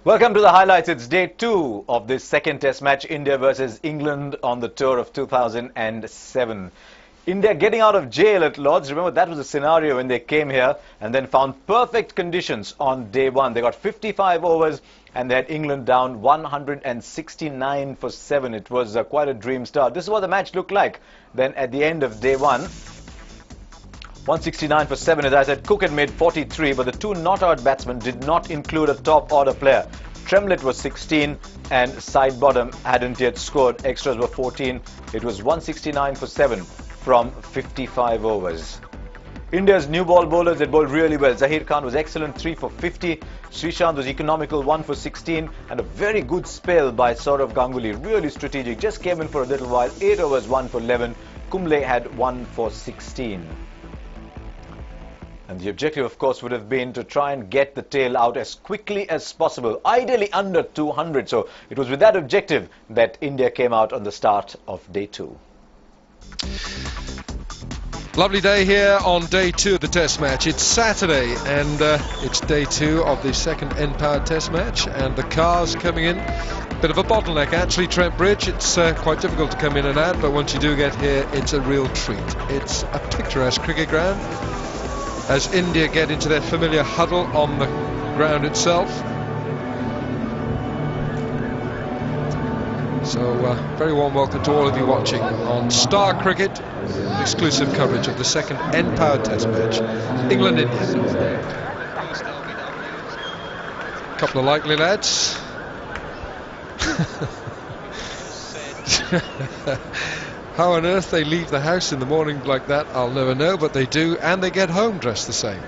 Welcome to the highlights. It's day 2 of this second test match, India versus England on the tour of 2007. India getting out of jail at Lord's. Remember, that was the scenario when they came here and then found perfect conditions on day 1. They got 55 overs and they had England down 169 for 7. It was quite a dream start. This is what the match looked like. Then at the end of day 1, 169 for 7. As I said, Cook had made 43, but the two not-out batsmen did not include a top-order player. Tremlett was 16 and Sidebottom hadn't yet scored. Extras were 14. It was 169 for 7 from 55 overs. India's new ball bowlers, they bowled really well. Zaheer Khan was excellent, 3 for 50. Srishant was economical, 1 for 16. And a very good spell by Sourav Ganguly, really strategic. Just came in for a little while, 8 overs, 1 for 11. Kumble had 1 for 16. And the objective, of course, would have been to try and get the tail out as quickly as possible, ideally under 200. So it was with that objective that India came out on the start of day 2. Lovely day here on day 2 of the test match. It's Saturday and it's day 2 of the second N-Power test match, and the cars coming in. Bit of a bottleneck actually, Trent Bridge. It's quite difficult to come in and out, but once you do get here, it's a real treat. It's a picturesque cricket ground as India get into their familiar huddle on the ground itself. So very warm welcome to all of you watching on Star Cricket, exclusive coverage of the second N-Power test match, England-India. A couple of likely lads. How on earth they leave the house in the morning like that, I'll never know, but they do, and they get home dressed the same.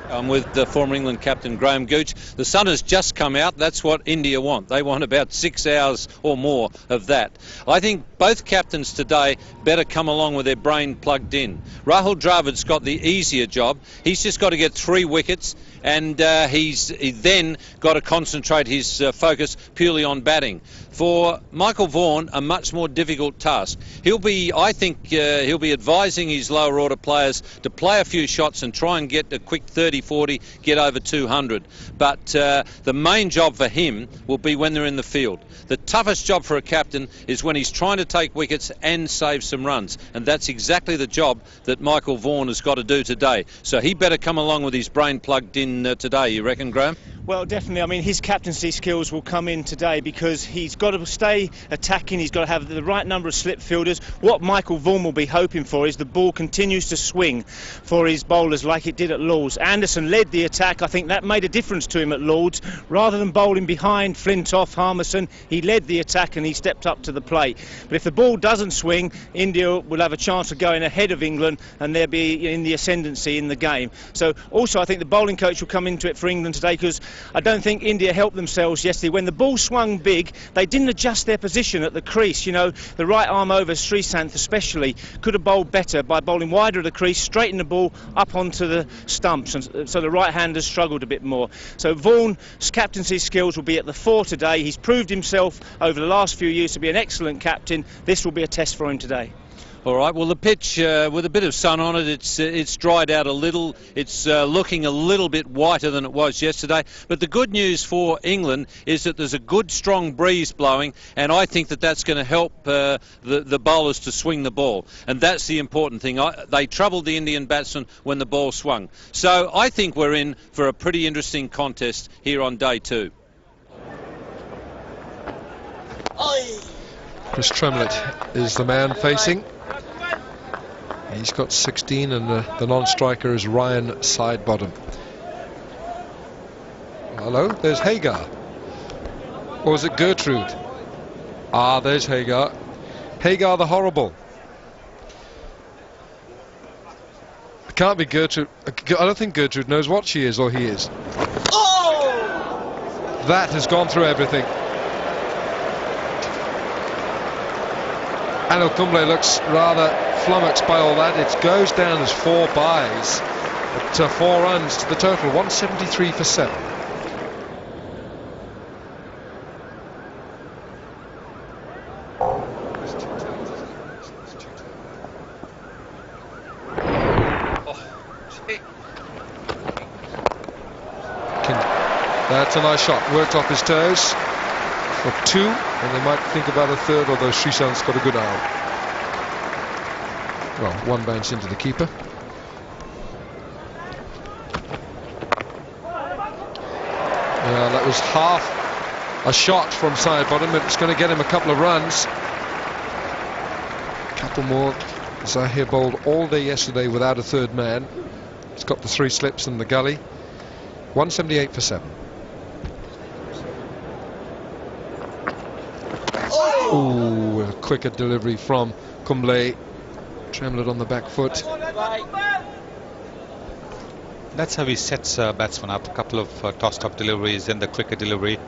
I'm with the former England captain Graham Gooch. The sun has just come out. That's what India want. They want about 6 hours or more of that. I think both captains today better come along with their brain plugged in. Rahul Dravid's got the easier job. He's just got to get 3 wickets, and he's then got to concentrate his focus purely on batting. For Michael Vaughan, a much more difficult task. I think he'll be advising his lower order players to play a few shots and try and get a quick 30-40, get over 200. But the main job for him will be when they're in the field. The toughest job for a captain is when he's trying to take wickets and save some runs, and that's exactly the job that Michael Vaughan has got to do today. So he better come along with his brain plugged in today, you reckon, Graham? Well, definitely. I mean, his captaincy skills will come in today because he's got to stay attacking. He's got to have the right number of slip fielders. What Michael Vaughan will be hoping for is the ball continues to swing for his bowlers like it did at Lord's. Anderson led the attack. I think that made a difference to him at Lord's. Rather than bowling behind Flintoff, Harmison, he led the attack and he stepped up to the plate. But if the ball doesn't swing, India will have a chance of going ahead of England and they'll be in the ascendancy in the game. So also I think the bowling coach will come into it for England today, because I don't think India helped themselves yesterday. When the ball swung big, they didn't adjust their position at the crease. You know, the right arm over, Srishant especially, could have bowled better by bowling wider at the crease, straighten the ball up onto the stumps, and so the right-handers struggled a bit more. So Vaughan's captaincy skills will be at the fore today. He's proved himself over the last few years to be an excellent captain. This will be a test for him today. All right, well, the pitch, with a bit of sun on it, it's dried out a little. It's looking a little bit whiter than it was yesterday. But the good news for England is that there's a good, strong breeze blowing, and I think that that's going to help the bowlers to swing the ball. And that's the important thing. They troubled the Indian batsmen when the ball swung. So I think we're in for a pretty interesting contest here on day 2. Chris Tremlett is the man facing. He's got 16 and the non-striker is Ryan Sidebottom. Hello, there's Hagar. Or was it Gertrude? Ah, there's Hagar. Hagar the horrible. It can't be Gertrude. I don't think Gertrude knows what she is or he is. Oh! That has gone through everything. Anil Kumble looks rather flummoxed by all that. It goes down as 4 byes, but 4 runs to the total, 173 for 7. That's a nice shot. Worked off his toes for 2, and they might think about a third, although Sreesanth's got a good arm. Well, 1 bounce into the keeper. Yeah, that was half a shot from Sidebottom. It's going to get him a couple of runs. A couple more. Zahir bowled all day yesterday without a third man. He's got the 3 slips in the gully. 178 for 7. Oh, a quicker delivery from Kumble. Tremlett on the back foot. That's how he sets batsmen up. A couple of tossed-up deliveries, then the quicker delivery,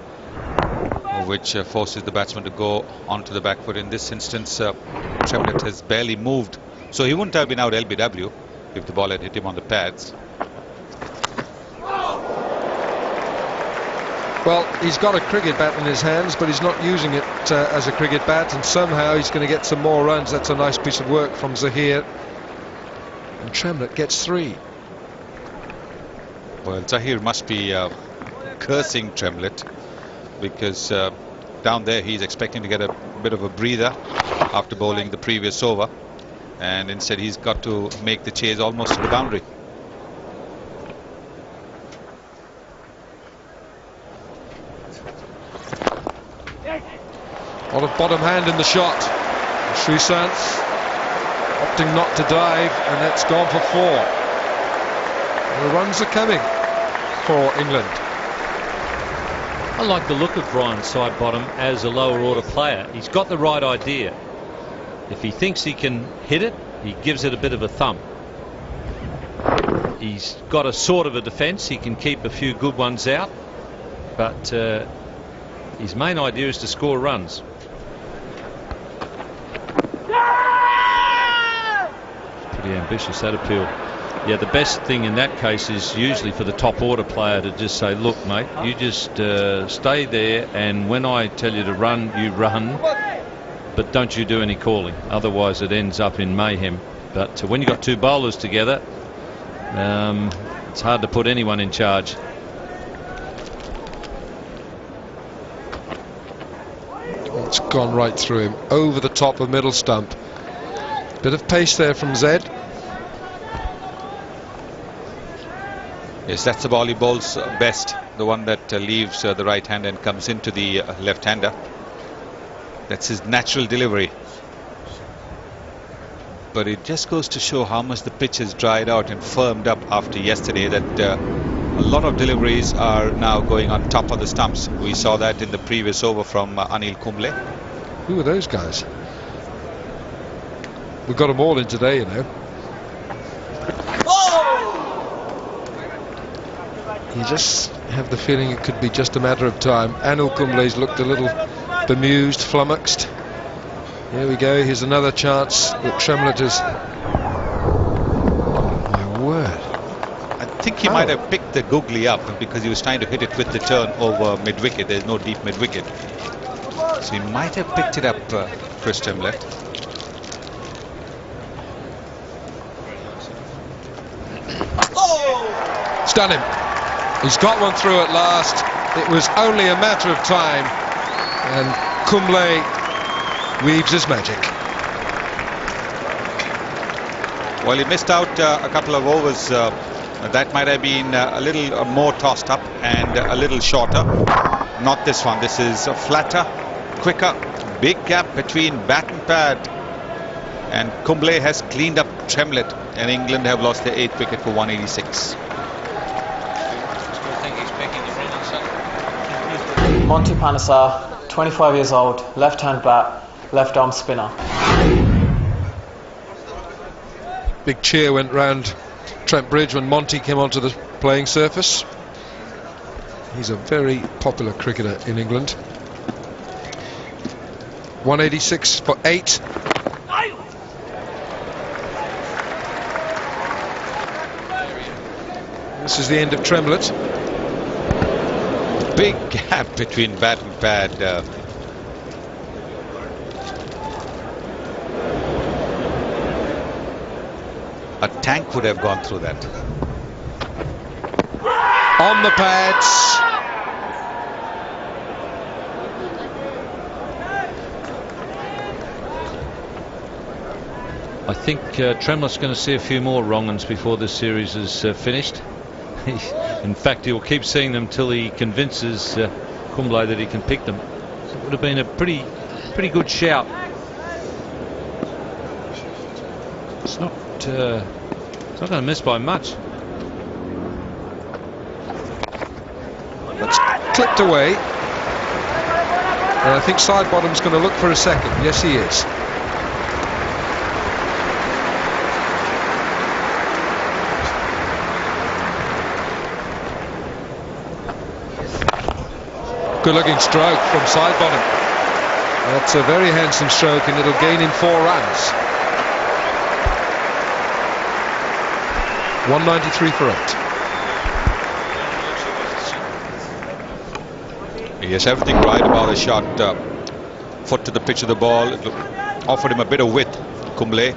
which forces the batsman to go onto the back foot. In this instance, Tremlett has barely moved, so he wouldn't have been out LBW if the ball had hit him on the pads. Well, he's got a cricket bat in his hands, but he's not using it as a cricket bat, and somehow he's going to get some more runs. That's a nice piece of work from Zahir. And Tremlett gets 3. Well, Zahir must be cursing Tremlett, because down there he's expecting to get a bit of a breather after bowling the previous over, and instead he's got to make the chase almost to the boundary. A lot of bottom hand in the shot. Sreesanth opting not to dive, and that's gone for 4. The runs are coming for England. I like the look of Brian Sidebottom as a lower order player. He's got the right idea. If he thinks he can hit it, he gives it a bit of a thump. He's got a sort of a defence. He can keep a few good ones out, but his main idea is to score runs. Pretty ambitious, that appeal. Yeah, the best thing in that case is usually for the top order player to just say, look mate, you just stay there, and when I tell you to run, you run, but don't you do any calling, otherwise it ends up in mayhem. But when you've got 2 bowlers together, it's hard to put anyone in charge. It's gone right through him, over the top of middle stump. Bit of pace there from Zed. Yes, that's the ball he bowls best, the one that leaves the right hand and comes into the left-hander. That's his natural delivery. But it just goes to show how much the pitch has dried out and firmed up after yesterday, that a lot of deliveries are now going on top of the stumps. We saw that in the previous over from Anil Kumble. Who are those guys? We've got them all in today, you know. You just have the feeling it could be just a matter of time. Anil Kumble's looked a little bemused, flummoxed. Here we go, here's another chance that Tremlett is... Oh my word. I think he might have picked the googly up because he was trying to hit it with the turn over mid-wicket. There's no deep mid-wicket. So he might have picked it up, Chris Tremlett. It's done him. He's got one through at last. It was only a matter of time, and Kumble weaves his magic. Well, he missed out a couple of overs. That might have been a little more tossed up and a little shorter. Not this one. This is flatter, quicker, big gap between bat and pad. And Kumble has cleaned up Tremlett, and England have lost their 8th wicket for 186. Monty Panesar, 25 years old, left-hand bat, left-arm spinner. Big cheer went round Trent Bridge when Monty came onto the playing surface. He's a very popular cricketer in England. 186 for 8. This is the end of Tremlett. Big gap between bat and pad. A tank would have gone through that. On the pads, I think Tremlett's going to see a few more wrong uns before this series is finished. In fact, he'll keep seeing them till he convinces Kumble that he can pick them. So it would have been a pretty good shout. It's not going to miss by much. That's clipped away. And I think Sidebottom's going to look for a second. Yes, he is. Good looking stroke from Sidebottom. That's a very handsome stroke, and it'll gain him 4 runs. 193 for 8. He has everything right about the shot. Foot to the pitch of the ball. It offered him a bit of width, Kumble,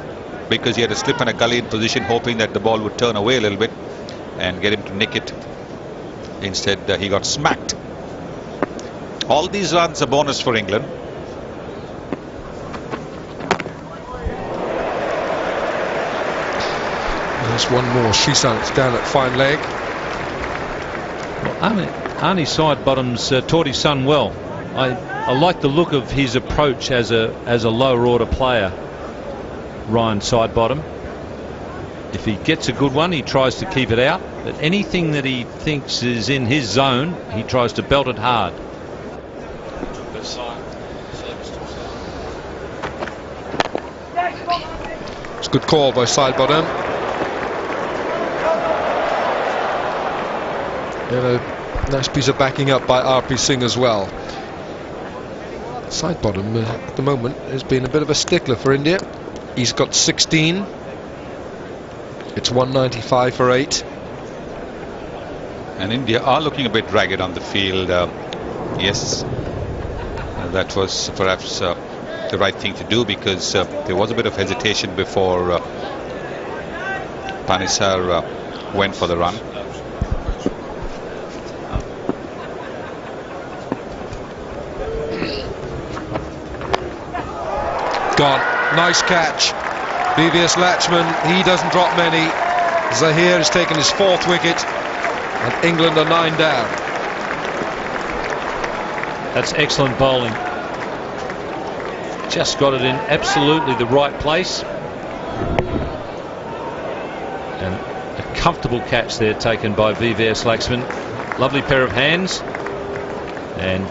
because he had to slip in a gully in position, hoping that the ball would turn away a little bit and get him to nick it. Instead, he got smacked. All these runs are bonus for England. There's one more. Sreesanth's down at fine leg. Well, Arnie Sidebottom's taught his son well. I like the look of his approach as a lower order player, Ryan Sidebottom. If he gets a good one, he tries to keep it out, but anything that he thinks is in his zone, he tries to belt it hard. It's a good call by Sidebottom. And a nice piece of backing up by R.P. Singh as well. Sidebottom at the moment has been a bit of a stickler for India. He's got 16. It's 195 for 8. And India are looking a bit ragged on the field. Yes, that was perhaps the right thing to do, because there was a bit of hesitation before Panesar went for the run. Gone. Nice catch. VVS Latchman, he doesn't drop many. Zahir has taken his 4th wicket, and England are 9 down. That's excellent bowling. Just got it in absolutely the right place. And a comfortable catch there taken by VVS Laxman. Lovely pair of hands. And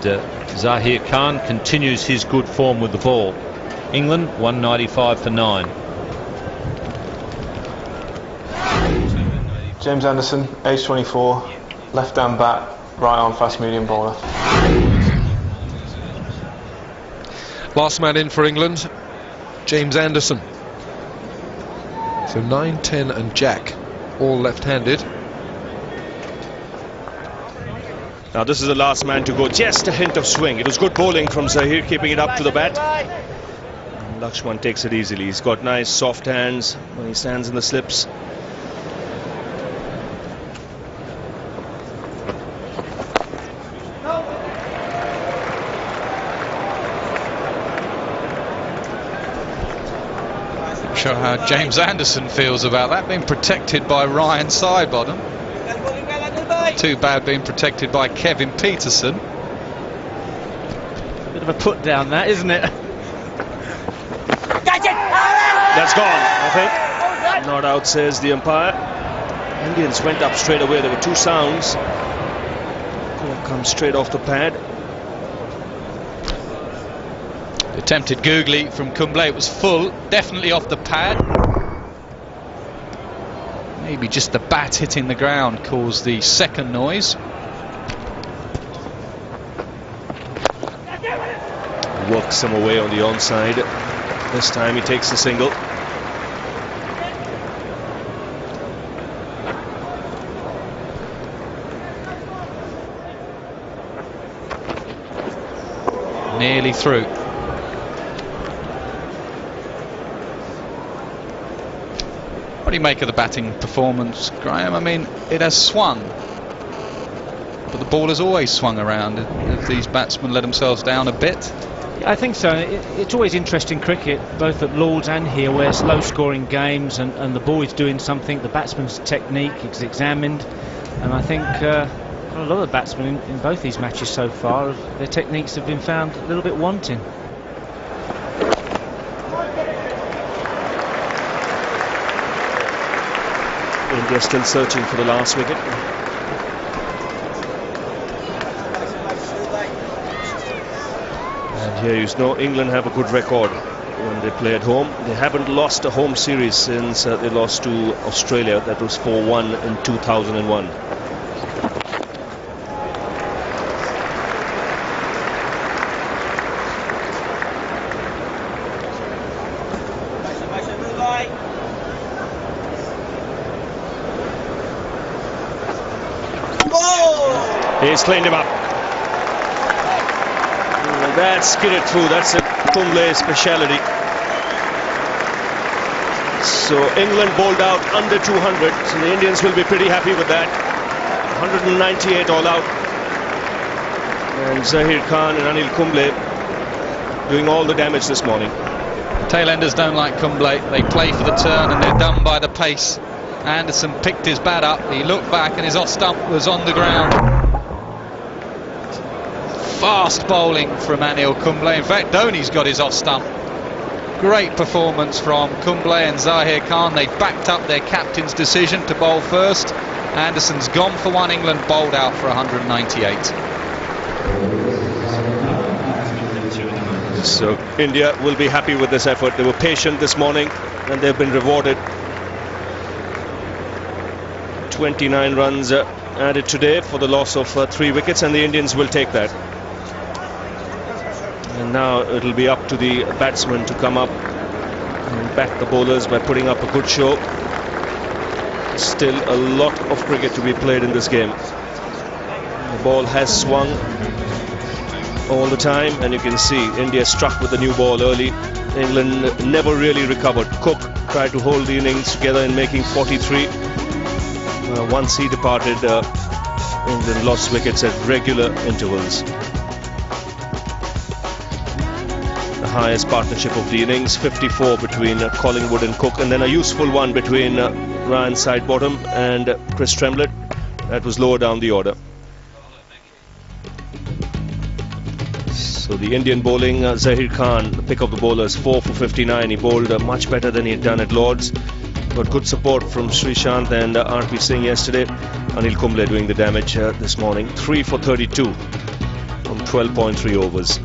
Zahir Khan continues his good form with the ball. England 195 for 9. James Anderson, age 24, left hand bat, right arm fast medium bowler. Last man in for England, James Anderson. So 9, 10 and Jack, all left-handed. Now this is the last man to go. Just a hint of swing. It was good bowling from Zahir, keeping it up to the bat. And Lakshman takes it easily. He's got nice soft hands when he stands in the slips. Not sure how James Anderson feels about that, being protected by Ryan Sidebottom. Too bad being protected by Kevin Peterson. Bit of a put down, that, isn't it? That's gone, I think. Not out, says the umpire. Indians went up straight away. There were 2 sounds. Ball comes straight off the pad. Attempted googly from Kumble. It was full, definitely off the pad. Maybe just the bat hitting the ground caused the second noise. Works him away on the onside. This time he takes the single. Nearly through. What do you make of the batting performance, Graham? I mean, it has swung, but the ball has always swung around. If these batsmen let themselves down a bit? I think so. It's always interesting cricket, both at Lords and here, where it's low-scoring games and the ball is doing something. The batsman's technique is examined, and I think a lot of the batsmen in both these matches so far, their techniques have been found a little bit wanting. India still searching for the last wicket. And here you know England have a good record when they play at home. They haven't lost a home series since they lost to Australia. That was 4-1 in 2001. He's cleaned him up. That's skidded through. That's a Kumble speciality. So England bowled out under 200. So the Indians will be pretty happy with that. 198 all out. And Zahir Khan and Anil Kumble doing all the damage this morning. Tailenders don't like Kumble. They play for the turn and they're done by the pace. Anderson picked his bat up. He looked back and his off stump was on the ground. Fast bowling from Anil Kumble. In fact, Dhoni's got his off stump. Great performance from Kumble and Zahir Khan. They backed up their captain's decision to bowl first. Anderson's gone for one. England bowled out for 198. So India will be happy with this effort. They were patient this morning and they've been rewarded. 29 runs added today for the loss of 3 wickets, and the Indians will take that. And now it'll be up to the batsmen to come up and back the bowlers by putting up a good show. Still a lot of cricket to be played in this game. The ball has swung all the time, and you can see India struck with the new ball early. England never really recovered. Cook tried to hold the innings together in making 43. Once he departed, England lost wickets at regular intervals. The highest partnership of the innings, 54 between Collingwood and Cook, and then a useful one between Ryan Sidebottom and Chris Tremlett. That was lower down the order. So the Indian bowling, Zahir Khan, the pick of the bowlers, 4 for 59. He bowled much better than he had done at Lords. Got good support from Srishant and R.P. Singh yesterday. Anil Kumble doing the damage this morning. 3 for 32 from 12.3 overs.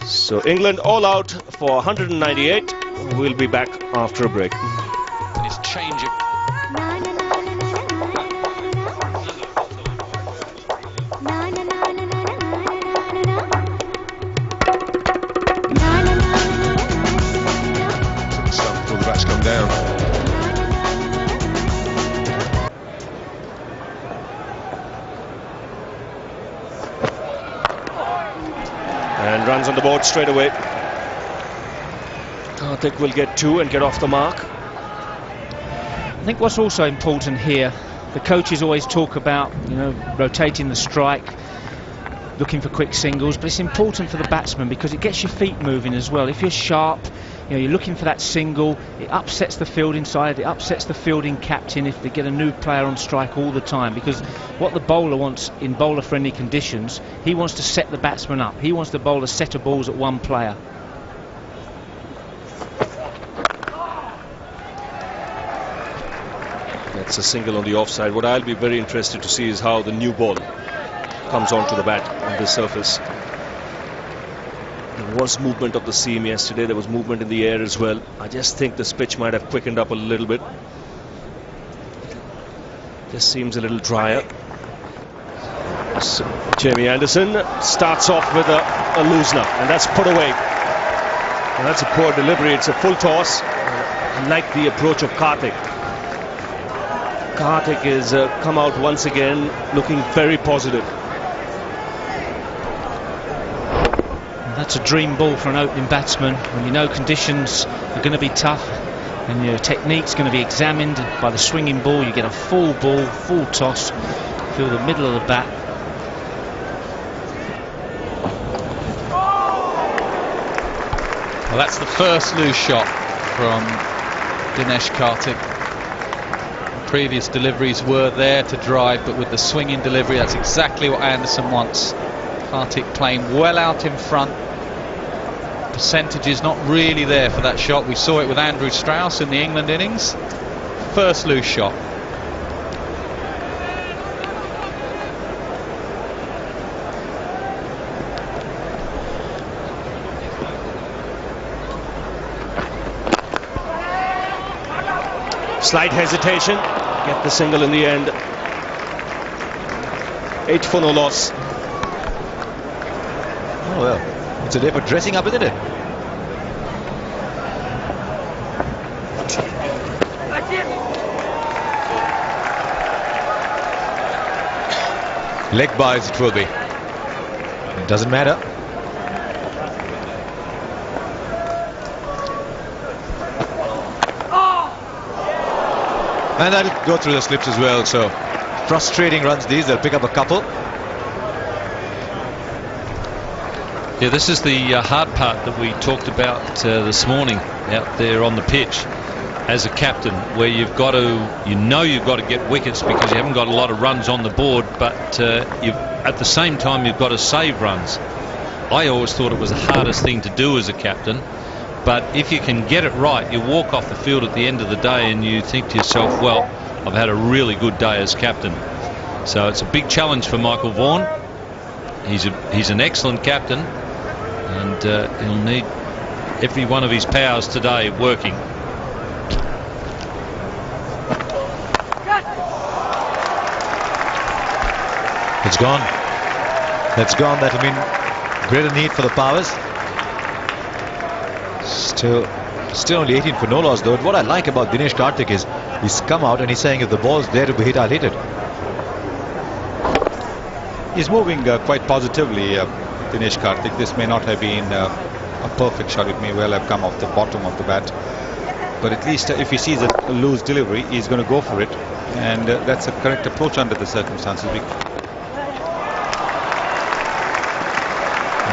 So England all out for 198. We'll be back after a break. It's changing. Down. And runs on the board straight away. Karthik will get 2 and get off the mark. I think what's also important here, the coaches always talk about, rotating the strike, looking for quick singles, but it's important for the batsman because it gets your feet moving as well. If you're sharp, you're looking for that single, it upsets the fielding side, it upsets the fielding captain if they get a new player on strike all the time, because what the bowler wants in bowler friendly conditions, he wants to set the batsman up. He wants to bowl a set of balls at one player. That's a single on the offside. What I'll be very interested to see is how the new ball comes onto the bat on this surface. There was movement of the seam yesterday. There was movement in the air as well. I just think this pitch might have quickened up a little bit. Just seems a little drier. So Jamie Anderson starts off with a loosener, and that's put away. And that's a poor delivery. It's a full toss. I like the approach of Karthik. Karthik has come out once again looking very positive. That's a dream ball for an opening batsman when you know conditions are going to be tough and your technique's going to be examined by the swinging ball. You get a full ball, full toss, feel the middle of the bat. Well, that's the first loose shot from Dinesh Karthik. Previous deliveries were there to drive, but with the swinging delivery, that's exactly what Anderson wants. Karthik playing well out in front. Percentage is not really there for that shot. We saw it with Andrew Strauss in the England innings. First loose shot. Slight hesitation, get the single in the end. 8 for no loss. Oh well, it's a day for dressing up, isn't it? Leg buys it will be. It doesn't matter. And that'll go through the slips as well, so frustrating runs these, they'll pick up a couple. Yeah, this is the hard part that we talked about this morning out there on the pitch as a captain, where you've got to, you've got to get wickets because you haven't got a lot of runs on the board, but at the same time you've got to save runs. I always thought it was the hardest thing to do as a captain, but if you can get it right, you walk off the field at the end of the day and you think to yourself, well, I've had a really good day as captain. So it's a big challenge for Michael Vaughan. He's an excellent captain, and he'll need every one of his powers today working. It's gone. That's gone. That'll mean greater need for the powers. Still only 18 for no loss though. What I like about Dinesh Karthik is he's come out and he's saying if the ball's there to be hit, I'll hit it. He's moving quite positively, Dinesh Karthik. This may not have been a perfect shot. It may well have come off the bottom of the bat. But at least if he sees a loose delivery, he's going to go for it. And that's a correct approach under the circumstances.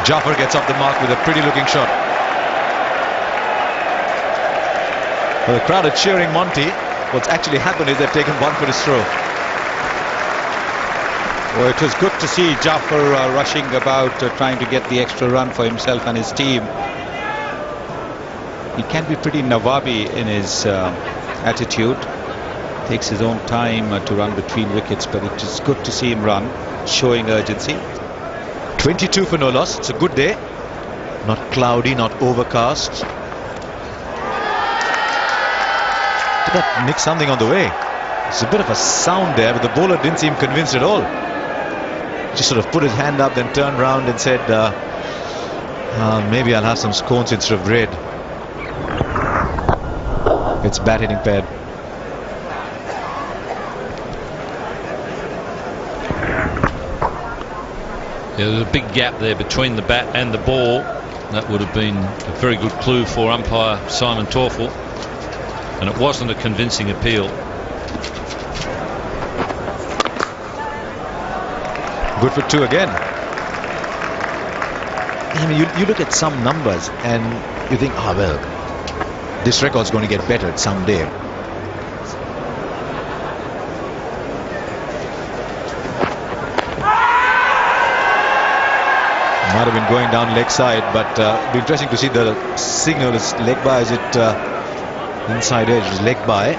Jaffer gets off the mark with a pretty looking shot. Well, the crowd are cheering Monty. What's actually happened is they've taken one for his throw. Well, it was good to see Jaffer rushing about, trying to get the extra run for himself and his team. He can be pretty Nawabi in his attitude. Takes his own time to run between wickets, but it is good to see him run, showing urgency. 22 for no loss. It's a good day. Not cloudy, not overcast. Did that nick something on the way? It's a bit of a sound there, but the bowler didn't seem convinced at all. Just sort of put his hand up, then turned round and said, maybe I'll have some scones instead of bread. It's bat hitting paired. Yeah, there's a big gap there between the bat and the ball. That would have been a very good clue for umpire Simon Torfel, and it wasn't a convincing appeal. Good for 2 again. I mean, you look at some numbers and you think, well, this record's going to get better someday. Might have been going down leg side, but it'll be interesting to see the signal is leg by. Is it inside edge? Is leg by.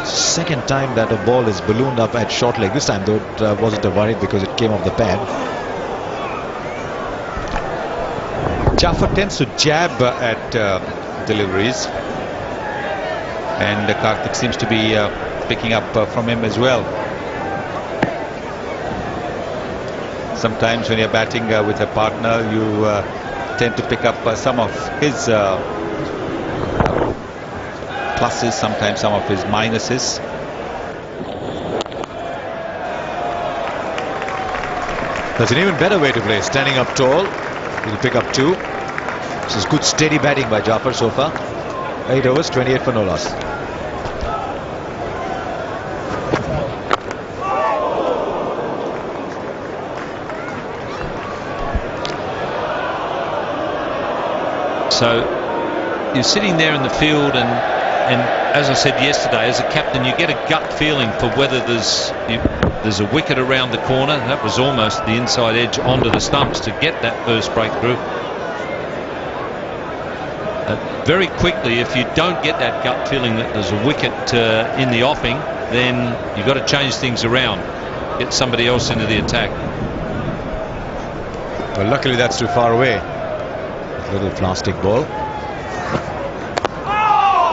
Second time that a ball is ballooned up at short leg. This time though it wasn't a worry because it came off the pad. Jaffer tends to jab at deliveries, and Karthik seems to be picking up from him as well. Sometimes when you're batting with a partner, you tend to pick up some of his pluses, sometimes some of his minuses. There's an even better way to play. Standing up tall, he'll pick up 2. This is good steady batting by Jaffer so far. 8 overs, 28 for no loss. So you're sitting there in the field, and as I said yesterday, as a captain, you get a gut feeling for whether there's a wicket around the corner. That was almost the inside edge onto the stumps to get that first breakthrough. Very quickly, if you don't get that gut feeling that there's a wicket in the offing, then you've got to change things around, get somebody else into the attack. Well, luckily that's too far away. A little plastic ball.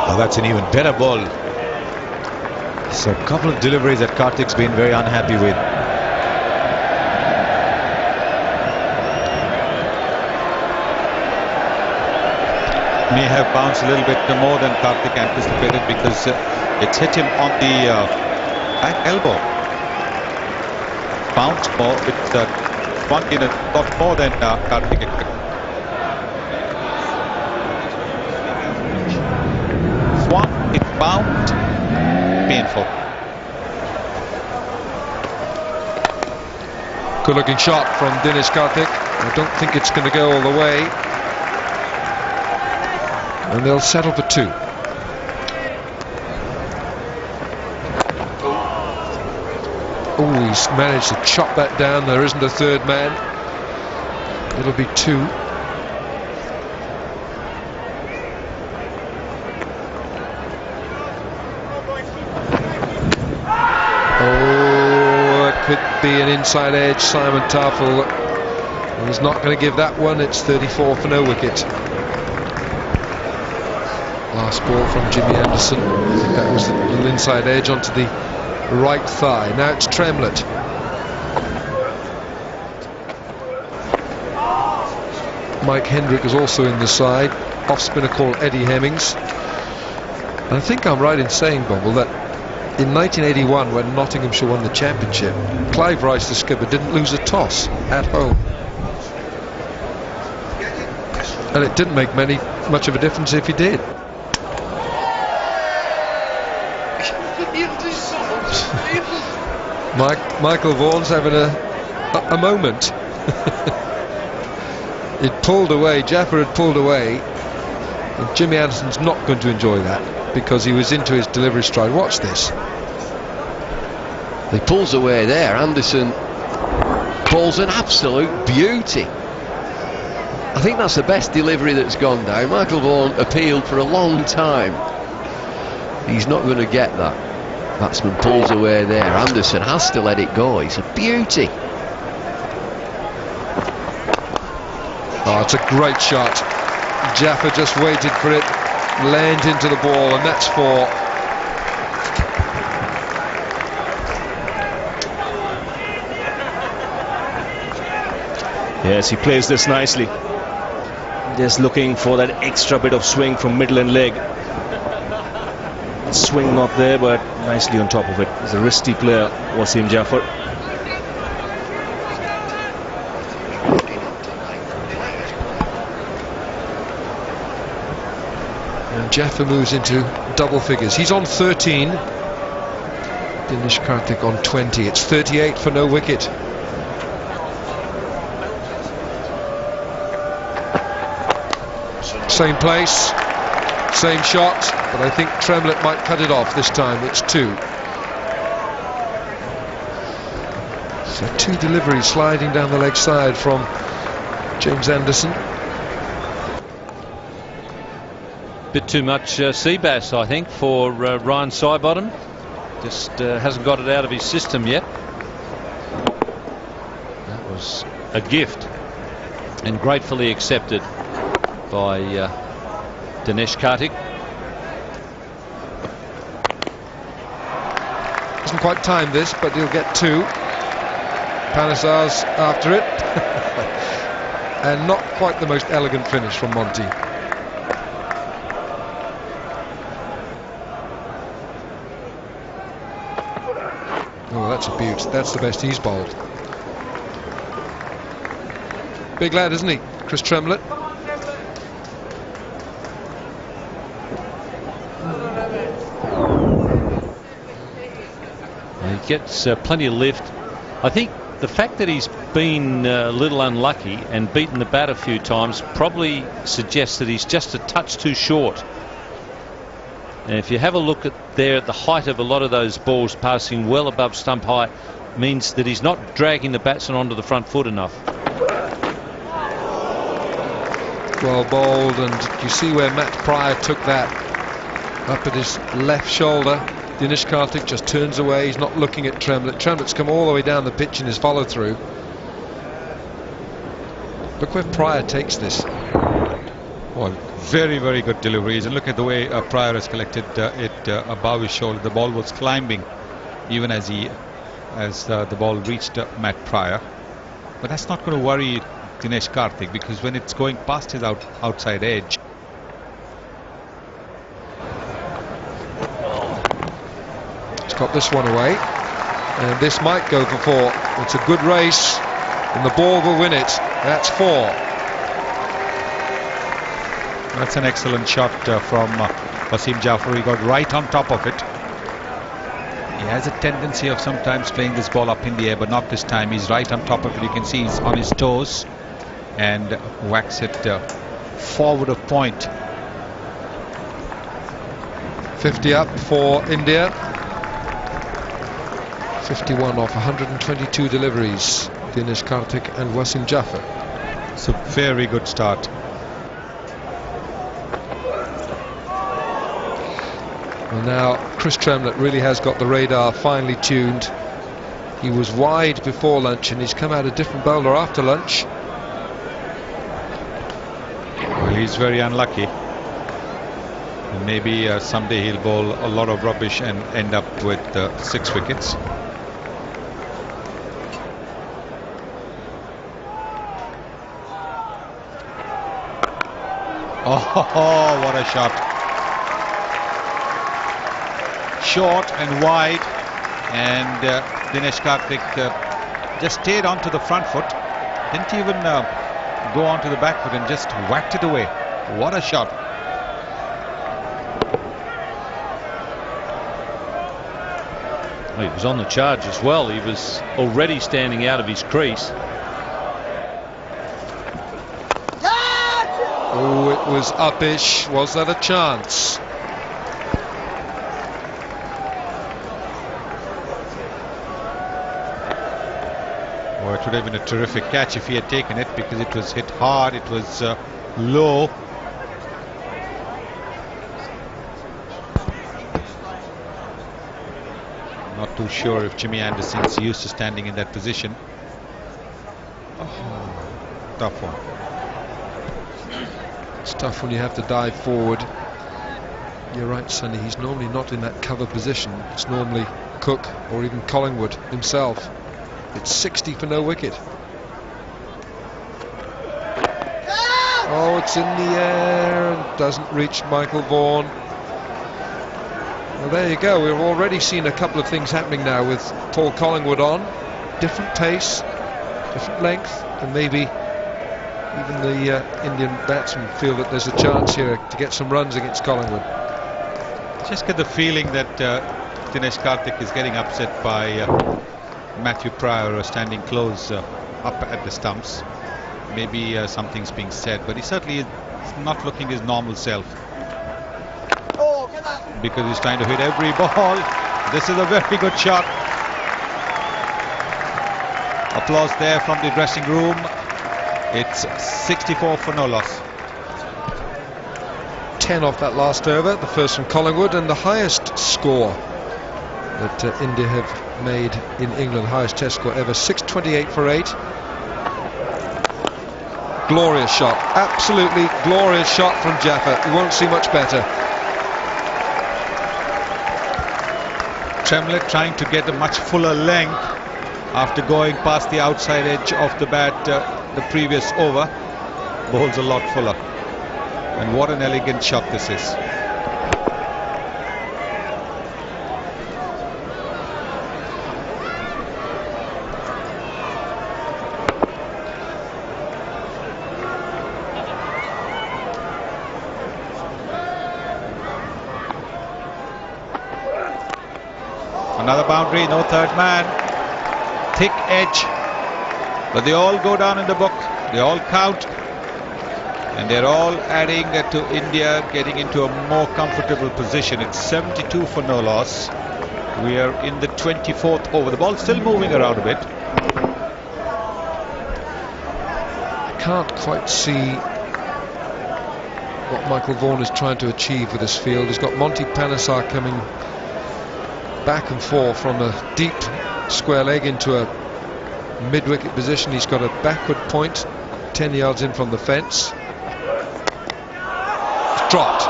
Oh, that's an even better ball. So a couple of deliveries that Karthik's been very unhappy with. May have bounced a little bit more than Karthik anticipated, because it's hit him on the back elbow. Bounced more. It swung in a lot more than Karthik expected. Swung, it bounced. Painful. Good looking shot from Dinesh Karthik. I don't think it's going to go all the way. And they'll settle for 2. Oh, he's managed to chop that down. There isn't a third man. It'll be 2. Oh, it could be an inside edge. Simon Tafel is not going to give that one. It's 34 for no wicket. Last ball from Jimmy Anderson. I think that was the little inside edge onto the right thigh. Now it's Tremlett. Mike Hendrick is also in the side. Off spinner called Eddie Hemmings. And I think I'm right in saying, Bumble, that in 1981, when Nottinghamshire won the championship, Clive Rice, the skipper, didn't lose a toss at home. And it didn't make much of a difference if he did. Michael Vaughan's having a moment. It pulled away. Jaffer had pulled away, and Jimmy Anderson's not going to enjoy that because he was into his delivery stride. Watch this. He pulls away there. Anderson pulls an absolute beauty. I think that's the best delivery that's gone down. Michael Vaughan appealed for a long time. He's not going to get that. Batsman pulls away there. Anderson has to let it go. It's a beauty. Oh, it's a great shot. Jaffer just waited for it, leaned into the ball, and that's 4. Yes, he plays this nicely. Just looking for that extra bit of swing from middle and leg. Swing not there, but nicely on top of it. He's a wristy player, Wasim Jaffer. And Jaffer moves into double figures. He's on 13. Dinesh Karthik on 20. It's 38 for no wicket. Same place, same shot, but I think Tremlett might cut it off this time. It's 2. So 2 deliveries sliding down the leg side from James Anderson. Bit too much sea bass, I think, for Ryan Sidebottom. Just hasn't got it out of his system yet. That was a gift and gratefully accepted by Dinesh Karthik. Doesn't quite time this, but he'll get 2. Panesar's after it. And not quite the most elegant finish from Monty. Oh, that's a beaut. That's the best he's bowled. Big lad, isn't he, Chris Tremlett? He gets plenty of lift. I think the fact that he's been a little unlucky and beaten the bat a few times probably suggests that he's just a touch too short. And if you have a look at there at the height of a lot of those balls passing well above stump height, means that he's not dragging the batsman onto the front foot enough. Well bowled, and you see where Matt Pryor took that up at his left shoulder. Dinesh Karthik just turns away. He's not looking at Tremlett. Tremlett's come all the way down the pitch in his follow through. Look where Pryor takes this. Well, very, very good deliveries, and look at the way Pryor has collected it above his shoulder. The ball was climbing even as the ball reached Matt Pryor, but that's not going to worry Dinesh Karthik, because when it's going past his outside edge, he's got this one away, and this might go for 4. It's a good race, and the ball will win it. That's 4. That's an excellent shot from Wasim Jaffer. He got right on top of it. He has a tendency of sometimes playing this ball up in the air, but not this time. He's right on top of it. You can see he's on his toes and whacks it forward of point. 50 up for India. 51 off 122 deliveries. Dinesh Karthik and Wasim Jaffer. It's a very good start. Well, now Chris Tremlett really has got the radar finely tuned. He was wide before lunch, and he's come out a different bowler after lunch. Well, he's very unlucky. And maybe someday he'll bowl a lot of rubbish and end up with 6 wickets. Oh, what a shot. Short and wide, and Dinesh Karthik just stayed onto the front foot, didn't even go onto the back foot, and just whacked it away. What a shot. He was on the charge as well. He was already standing out of his crease. Oh, it was uppish. Was that a chance? Well, it would have been a terrific catch if he had taken it, because it was hit hard, it was low. Not too sure if Jimmy Anderson's used to standing in that position. Oh, tough one. It's tough when you have to dive forward. You're right, Sonny, he's normally not in that cover position. It's normally Cook or even Collingwood himself. It's 60 for no wicket. Oh, it's in the air and doesn't reach Michael Vaughan. Well, there you go. We've already seen a couple of things happening now with Paul Collingwood on. Different pace, different length, and maybe even the Indian batsmen feel that there's a chance here to get some runs against Collingwood. Just get the feeling that Dinesh Karthik is getting upset by Matthew Pryor standing close up at the stumps. Maybe something's being said, but he certainly is not looking his normal self, because he's trying to hit every ball. This is a very good shot. Applause there from the dressing room. It's 64 for no loss. 10 off that last over, the first from Collingwood, and the highest score that India have made in England, highest test score ever, 628 for 8. Glorious shot, absolutely glorious shot from Jaffer. You won't see much better. Tremlett trying to get a much fuller length after going past the outside edge of the bat the previous over. Bowls a lot fuller. And what an elegant shot this is. Another boundary, no third man. Thick edge But they all go down in the book. They all count. And they're all adding to India getting into a more comfortable position. It's 72 for no loss. We are in the 24th over. The ball's still moving around a bit. Can't quite see what Michael Vaughan is trying to achieve with this field. He's got Monty Panesar coming back and forth from a deep square leg into a mid-wicket position. He's got a backward point 10 yards in from the fence. Dropped.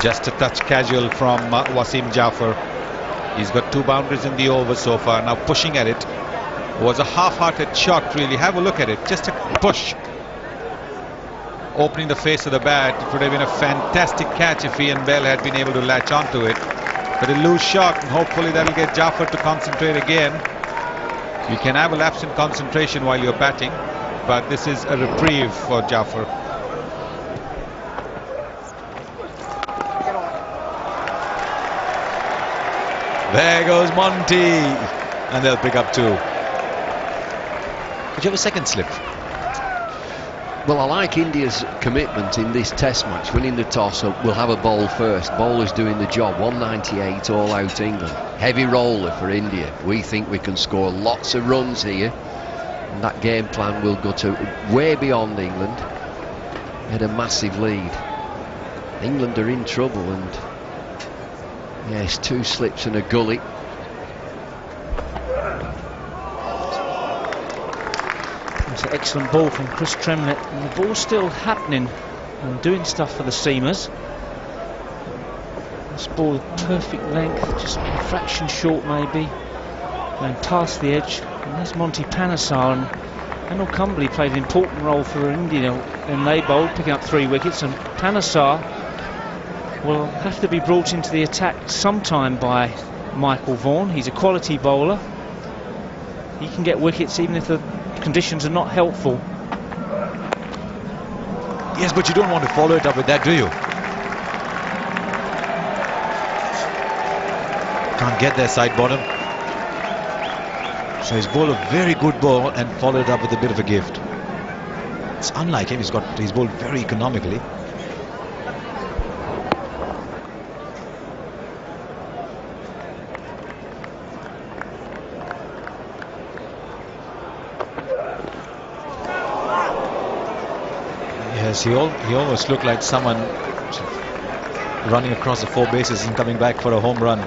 Just a touch casual from Wasim Jaffer. He's got 2 boundaries in the over so far. Now pushing at it. Was a half-hearted shot, really. Have a look at it. Just a push. Opening the face of the bat. It would have been a fantastic catch if Ian Bell had been able to latch onto it. But a loose shot, and hopefully that'll get Jaffer to concentrate again. You can have a lapse in concentration while you're batting, but this is a reprieve for Jaffer. There goes Monty, and they'll pick up 2. Could you have a second slip? Well, I like India's commitment in this test match. Winning the toss-up, we'll have a bowl first. Bowler's doing the job. 198 all out England. Heavy roller for India. We think we can score lots of runs here, and that game plan will go to way beyond England. They had a massive lead. England are in trouble, and yes, 2 slips and a gully. It's an excellent ball from Chris Tremlett, and the ball's still happening and doing stuff for the seamers. This ball perfect length, just a fraction short maybe, going past the edge. And there's Monty Panesar, and Anil Kumble played an important role for India, and they bowled, picking up 3 wickets. And Panesar will have to be brought into the attack sometime by Michael Vaughan. He's a quality bowler. He can get wickets even if the conditions are not helpful. Yes, but you don't want to follow it up with that, do you? Can't get there side bottom. So he's bowled a very good ball and followed it up with a bit of a gift. It's unlike him. He's bowled very economically. Yes, he almost looked like someone running across the 4 bases and coming back for a home run.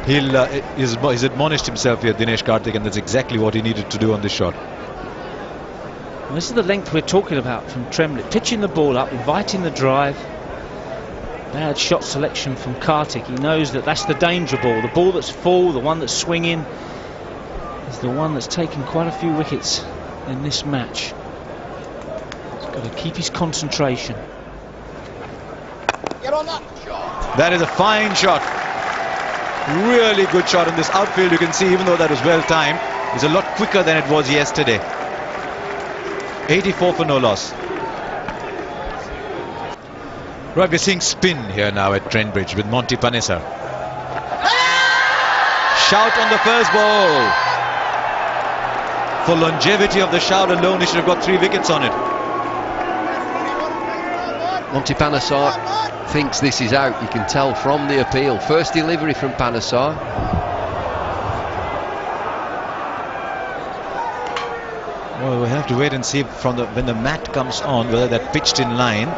He's admonished himself here, Dinesh Karthik, and that's exactly what he needed to do on this shot. Well, this is the length we're talking about from Tremlett, pitching the ball up, inviting the drive. Bad shot selection from Karthik. He knows that that's the danger ball. The ball that's full, the one that's swinging, is the one that's taken quite a few wickets in this match. He's got to keep his concentration. Get on that. That is a fine shot. Really good shot in this outfield. You can see, even though that was well timed, it's a lot quicker than it was yesterday. 84 for no loss. Right, we're seeing spin here now at Trent Bridge with Monty Panesar. Shout on the first ball. For longevity of the shout alone, he should have got 3 wickets on it. Monty Panesar thinks this is out. You can tell from the appeal. First delivery from Panesar. Well, we'll have to wait and see from when the mat comes on whether that pitched in line.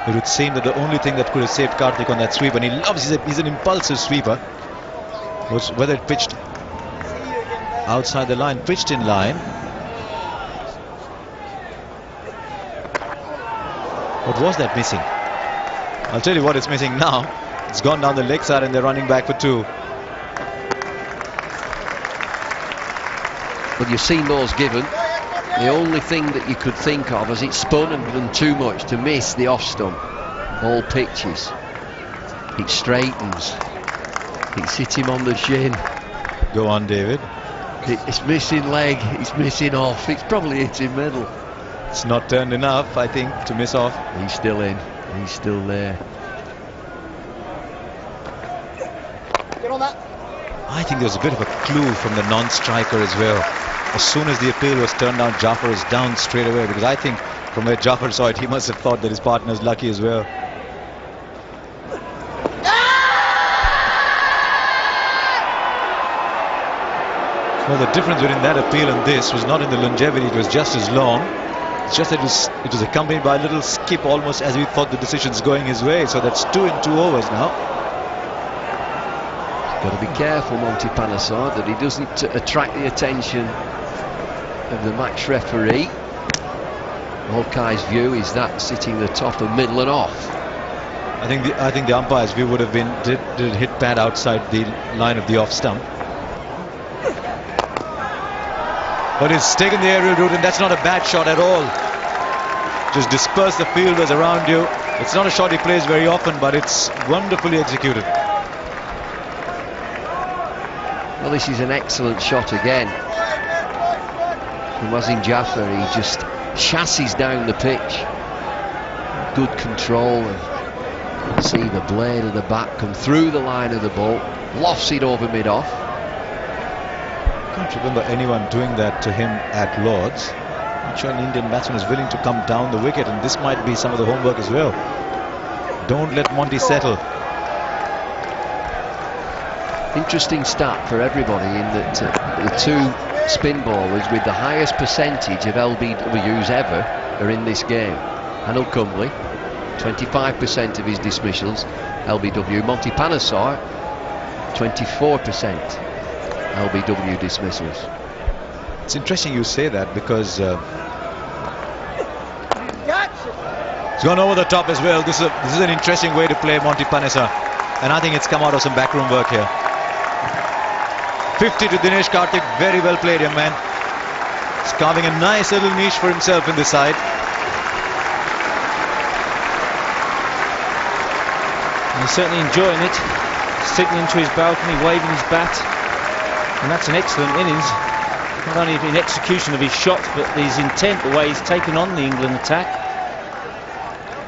It would seem that the only thing that could have saved Karthik on that sweep, and he's an impulsive sweeper, was whether it pitched outside the line, pitched in line. What was that missing? I'll tell you what it's missing now. It's gone down the leg side and they're running back for 2. Well, you've seen those given. The only thing that you could think of as it spun and done too much to miss the off stump. All pitches. It straightens. It's hit him on the shin. Go on, David. It's missing leg. It's missing off. It's probably hitting middle. It's not turned enough, I think, to miss off. He's still in. He's still there. I think there's a bit of a clue from the non-striker as well. As soon as the appeal was turned down, Jaffer is down straight away, because I think from where Jaffer saw it, he must have thought that his partner's lucky as well. Well, the difference between that appeal and this was not in the longevity, it was just as long. It's just that it was accompanied by a little skip, almost as we thought the decision's going his way. So that's 2 in 2 overs now. Got to be careful, Monty Panesar, that he doesn't attract the attention of the match referee. Hawkeye's view is that sitting the top and middle and off. I think the umpire's view would have been did it hit pad outside the line of the off stump. But it's taken the aerial route, and that's not a bad shot at all. Just disperse the fielders around you. It's not a shot he plays very often, but it's wonderfully executed. Well, this is an excellent shot again from Wasim Jaffer. He just chassis down the pitch. Good control. And see the blade of the bat come through the line of the ball. Lofts it over mid-off. I can't remember anyone doing that to him at Lord's. I'm sure an Indian batsman is willing to come down the wicket, and this might be some of the homework as well. Don't let Monty settle. Interesting stat for everybody in that the 2 spin bowlers with the highest percentage of LBWs ever are in this game. Anil Kumble, 25% of his dismissals LBW. Monty Panesar, 24% LBW dismissals. It's interesting you say that, because it's gone over the top as well. This is an interesting way to play Monty Panesar, and I think it's come out of some backroom work here. 50 to Dinesh Karthik, very well played, young man. He's carving a nice little niche for himself in this side. He's certainly enjoying it, sitting into his balcony, waving his bat, and that's an excellent innings. Not only in execution of his shot, but his intent, the way he's taken on the England attack.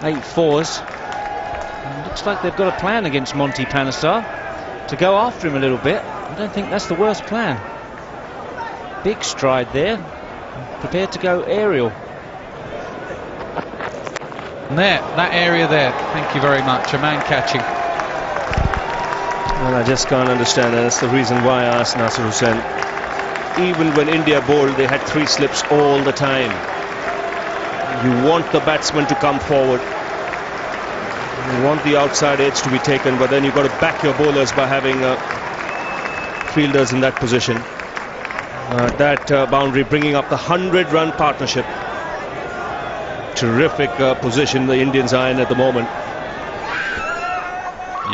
8 fours. And looks like they've got a plan against Monty Panesar to go after him a little bit. I don't think that's the worst plan. Big stride there, prepared to go aerial. And there, that area there, thank you very much, a man catching. And I just can't understand, and that's the reason why I asked Nasser Hussain. Even when India bowled, they had 3 slips all the time. You want the batsman to come forward. You want the outside edge to be taken, but then you've got to back your bowlers by having fielders in that position. That boundary bringing up the 100-run partnership. Terrific position the Indians are in at the moment.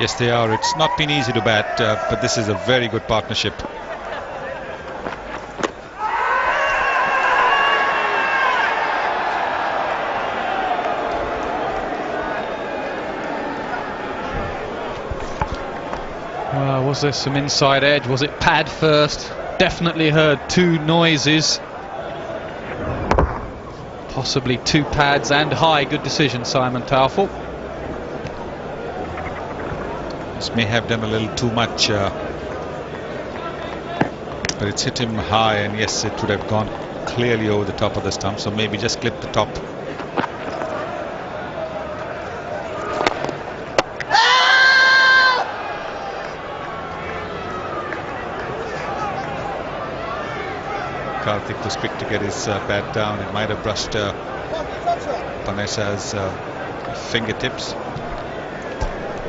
Yes, they are. It's not been easy to bat, but this is a very good partnership. Well, was there some inside edge? Was it pad first? Definitely heard 2 noises. Possibly 2 pads and high. Good decision, Simon Taufel. This may have done a little too much, but it's hit him high, and yes, it would have gone clearly over the top of the stump, so maybe just clip the top. Karthik was quick to get his bat down. It might have brushed Panesar's fingertips.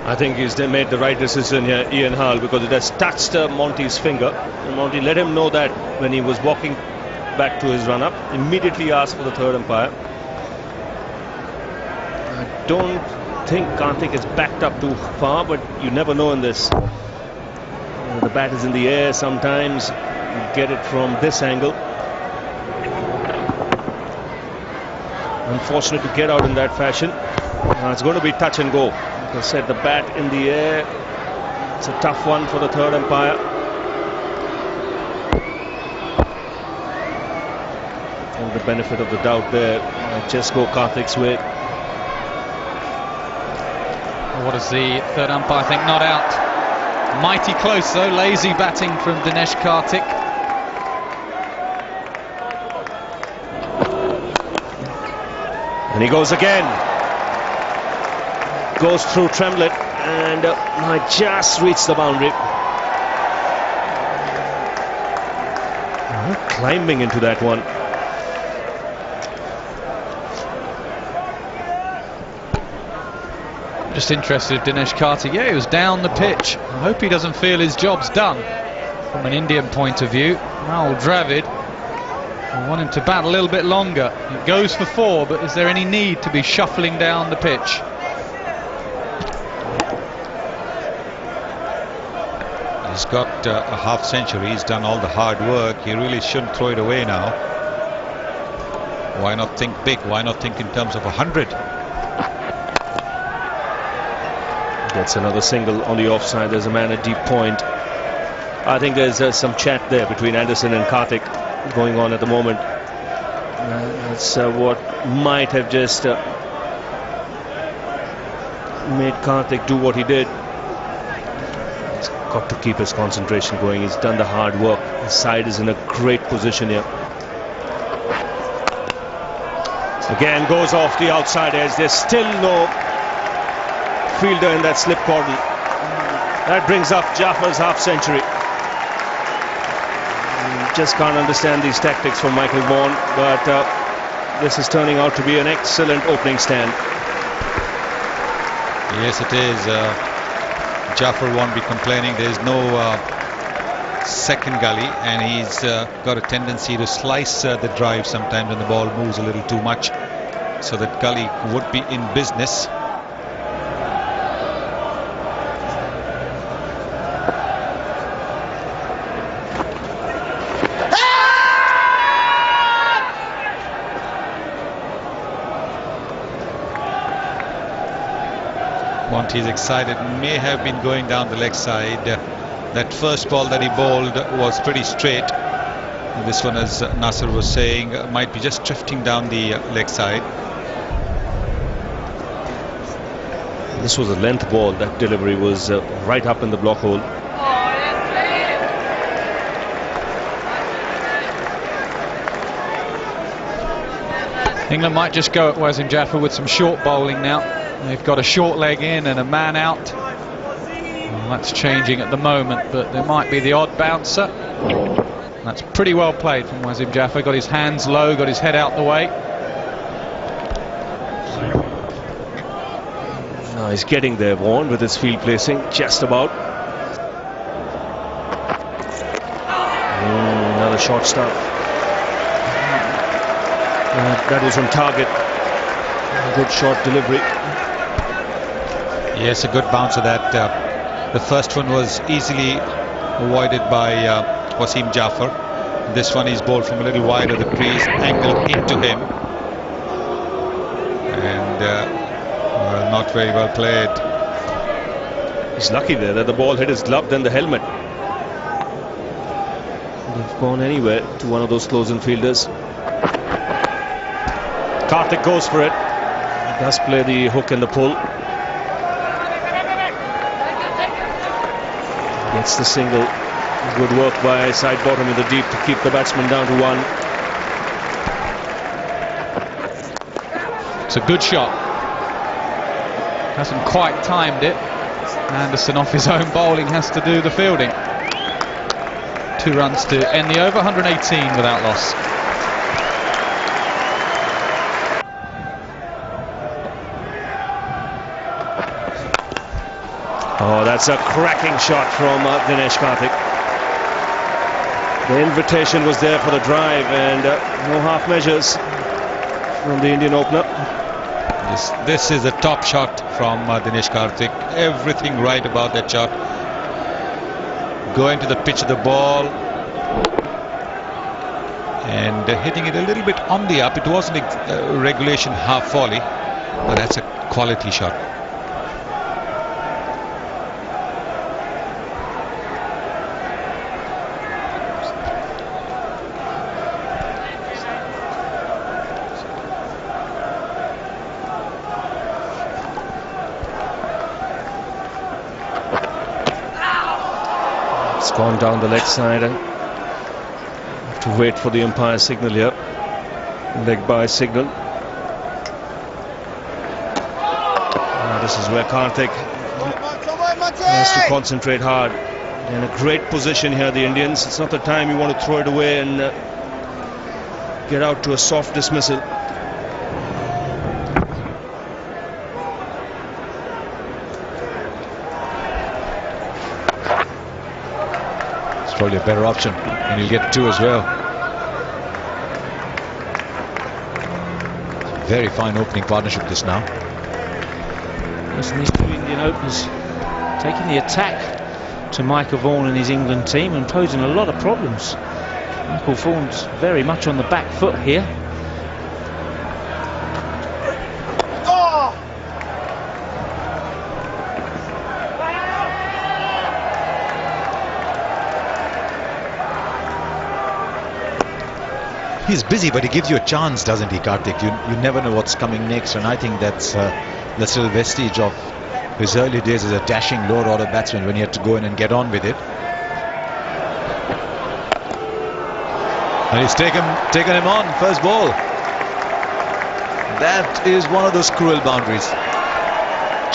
I think he's made the right decision here, Ian Hall, because it has touched Monty's finger. And Monty let him know that when he was walking back to his run-up. Immediately asked for the 3rd umpire. I don't think Karthik is backed up too far, but you never know in this. The bat is in the air sometimes. You get it from this angle. Unfortunate to get out in that fashion. It's going to be touch and go. Like I said, the bat in the air. It's a tough one for the 3rd umpire. And the benefit of the doubt there. Just go Karthik's way. What does the 3rd umpire think? Not out. Mighty close though, lazy batting from Dinesh Karthik. And he goes again. Goes through Tremlett and might just reach the boundary. Climbing into that one. Just interested if Dinesh Karthik, yeah, he was down the pitch. I hope he doesn't feel his job's done from an Indian point of view. Rahul Dravid, I want him to bat a little bit longer. It goes for 4, but is there any need to be shuffling down the pitch? He's got a half century. He's done all the hard work. He really shouldn't throw it away now. Why not think big? Why not think in terms of 100? Gets another single on the offside. There's a man at deep point. I think there's some chat there between Anderson and Karthik going on at the moment. That's what might have just made Karthik do what he did. He's got to keep his concentration going. He's done the hard work. His side is in a great position here. Again goes off the outside edge. There's still no fielder in that slip cordon. That brings up Jafar's half century. Just can't understand these tactics from Michael Vaughan, but this is turning out to be an excellent opening stand. Yes, it is. Jafar won't be complaining. There's no second gully, and he's got a tendency to slice the drive sometimes when the ball moves a little too much. So that gully would be in business. Monty's excited, may have been going down the leg side. That first ball that he bowled was pretty straight. This one, as Nasser was saying, might be just drifting down the leg side. This was a length ball. That delivery was right up in the block hole. England might just go at Wasim Jafar with some short bowling now. They've got a short leg in and a man out. Well, that's changing at the moment, but there might be the odd bouncer. That's pretty well played from Wasim Jafar. Got his hands low, got his head out the way. Now he's getting there, Vaughan, with his field placing, just about. Another short stop. That was on target. Good short delivery. Yes, a good bounce of that. The first one was easily avoided by Wasim Jafar. This one is bowled from a little wide of the crease, angled into him. And well, not very well played. He's lucky there that the ball hit his glove, then the helmet. Would have gone anywhere to one of those close-in fielders. Karthik goes for it. He does play the hook and the pull. Gets the single. Good work by side bottom in the deep to keep the batsman down to 1. It's a good shot. Hasn't quite timed it. Anderson, off his own bowling, has to do the fielding. 2 runs to end the over, 118 without loss. Oh, that's a cracking shot from Dinesh Karthik. The invitation was there for the drive, and no half measures from the Indian opener. This is a top shot from Dinesh Karthik. Everything right about that shot. Going to the pitch of the ball and hitting it a little bit on the up. It wasn't a regulation half volley, but that's a quality shot. It's gone down the leg side. I have to wait for the umpire's signal here. Leg by signal. This is where Karthik has to concentrate hard. In a great position here, the Indians. It's not the time you want to throw it away and get out to a soft dismissal. It's probably a better option, and you'll get 2 as well. Very fine opening partnership this now. Listen, these 2 Indian openers taking the attack to Michael Vaughan and his England team and posing a lot of problems. Michael Vaughan's very much on the back foot here. He's busy, but he gives you a chance, doesn't he, Karthik? You never know what's coming next, and I think that's still a vestige of his early days as a dashing lower-order batsman when he had to go in and get on with it. And he's taken him on, first ball. That is one of those cruel boundaries.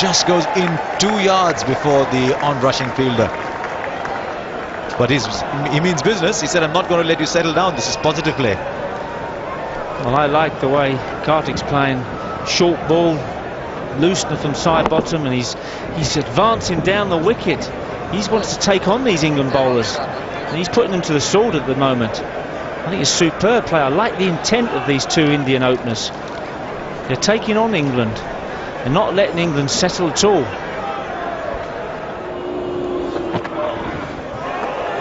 Just goes in 2 yards before the on-rushing fielder. But he means business. He said, I'm not going to let you settle down. This is positive play. Well, I like the way Karthik's playing short ball, loosener from side bottom, and he's advancing down the wicket. He wants to take on these England bowlers, and he's putting them to the sword at the moment. I think it's superb play. I like the intent of these 2 Indian openers. They're taking on England. They're not letting England settle at all.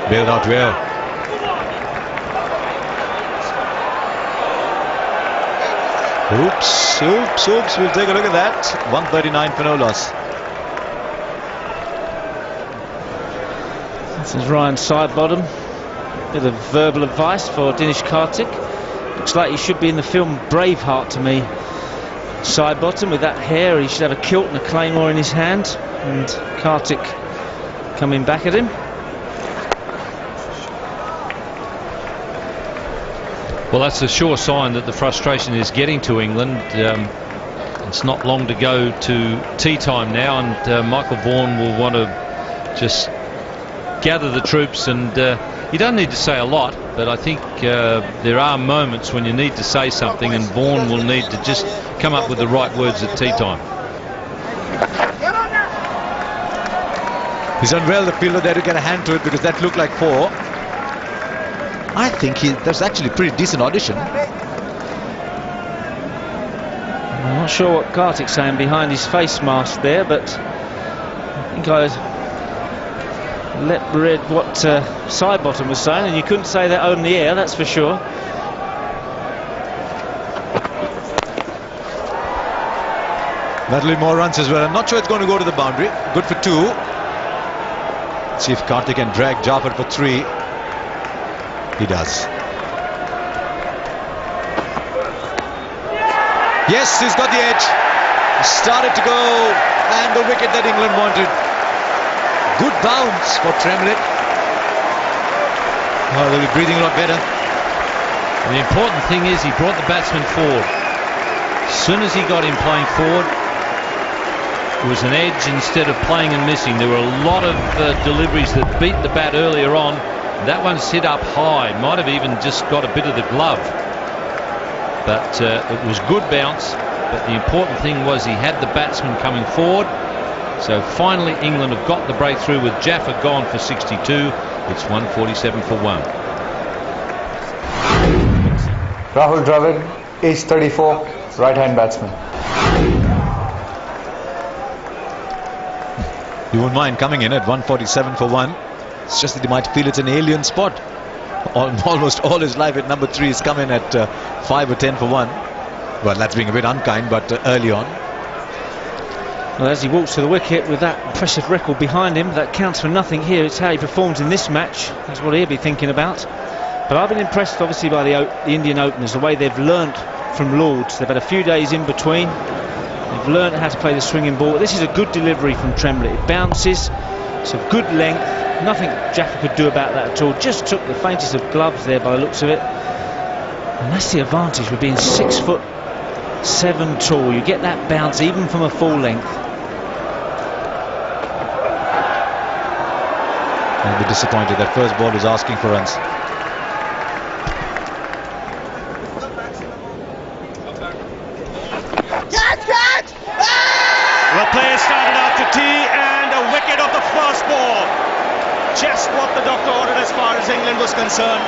Bailed out well. Oops. We'll take a look at that. 139 for no loss. This is Ryan Sidebottom. Bit of verbal advice for Dinesh Karthik. Looks like he should be in the film Braveheart to me. Sidebottom with that hair, he should have a kilt and a claymore in his hand. And Karthik coming back at him. Well, that's a sure sign that the frustration is getting to England. It's not long to go to tea time now, and Michael Vaughan will want to just gather the troops, and you don't need to say a lot, but I think there are moments when you need to say something, and Vaughan will need to just come up with the right words at tea time. He's done well, the fielder, there to get a hand to it, because that looked like 4. I think that's actually a pretty decent audition. I'm not sure what Karthik's saying behind his face mask there, but I think I read what Sidebottom was saying, and you couldn't say that on the air, that's for sure. That'll be more runs as well. I'm not sure it's going to go to the boundary. Good for 2. Let's see if Karthik can drag Jaffer for 3. He does. Yes, he's got the edge. He started to go, and the wicket that England wanted. Good bounce for Tremlett. Oh, they'll be breathing a lot better. And the important thing is he brought the batsman forward. As soon as he got him playing forward, it was an edge instead of playing and missing. There were a lot of deliveries that beat the bat earlier on. That one's hit up high, might have even just got a bit of the glove. But it was good bounce, but the important thing was he had the batsman coming forward. So finally England have got the breakthrough with Jaffer gone for 62. It's 147 for 1. Rahul Dravid, age 34, right-hand batsman. You won't mind coming in at 147 for 1. It's just that he might feel it's an alien spot. Almost all his life at number 3 has come in at 5 or 10 for 1. Well, that's being a bit unkind, but early on. Well, as he walks to the wicket with that impressive record behind him, that counts for nothing here. It's how he performs in this match. That's what he'll be thinking about. But I've been impressed, obviously, by the Indian openers, the way they've learnt from Lords. They've had a few days in between. They've learnt how to play the swinging ball. This is a good delivery from Tremlett. It bounces. So good length, nothing Jaffa could do about that at all. Just took the faintest of gloves there by the looks of it. And that's the advantage with being 6'7" tall. You get that bounce even from a full length. And be disappointed. That first ball was asking for runs. Well, players started out to tee and a wicket off the first ball. Just what the doctor ordered as far as England was concerned.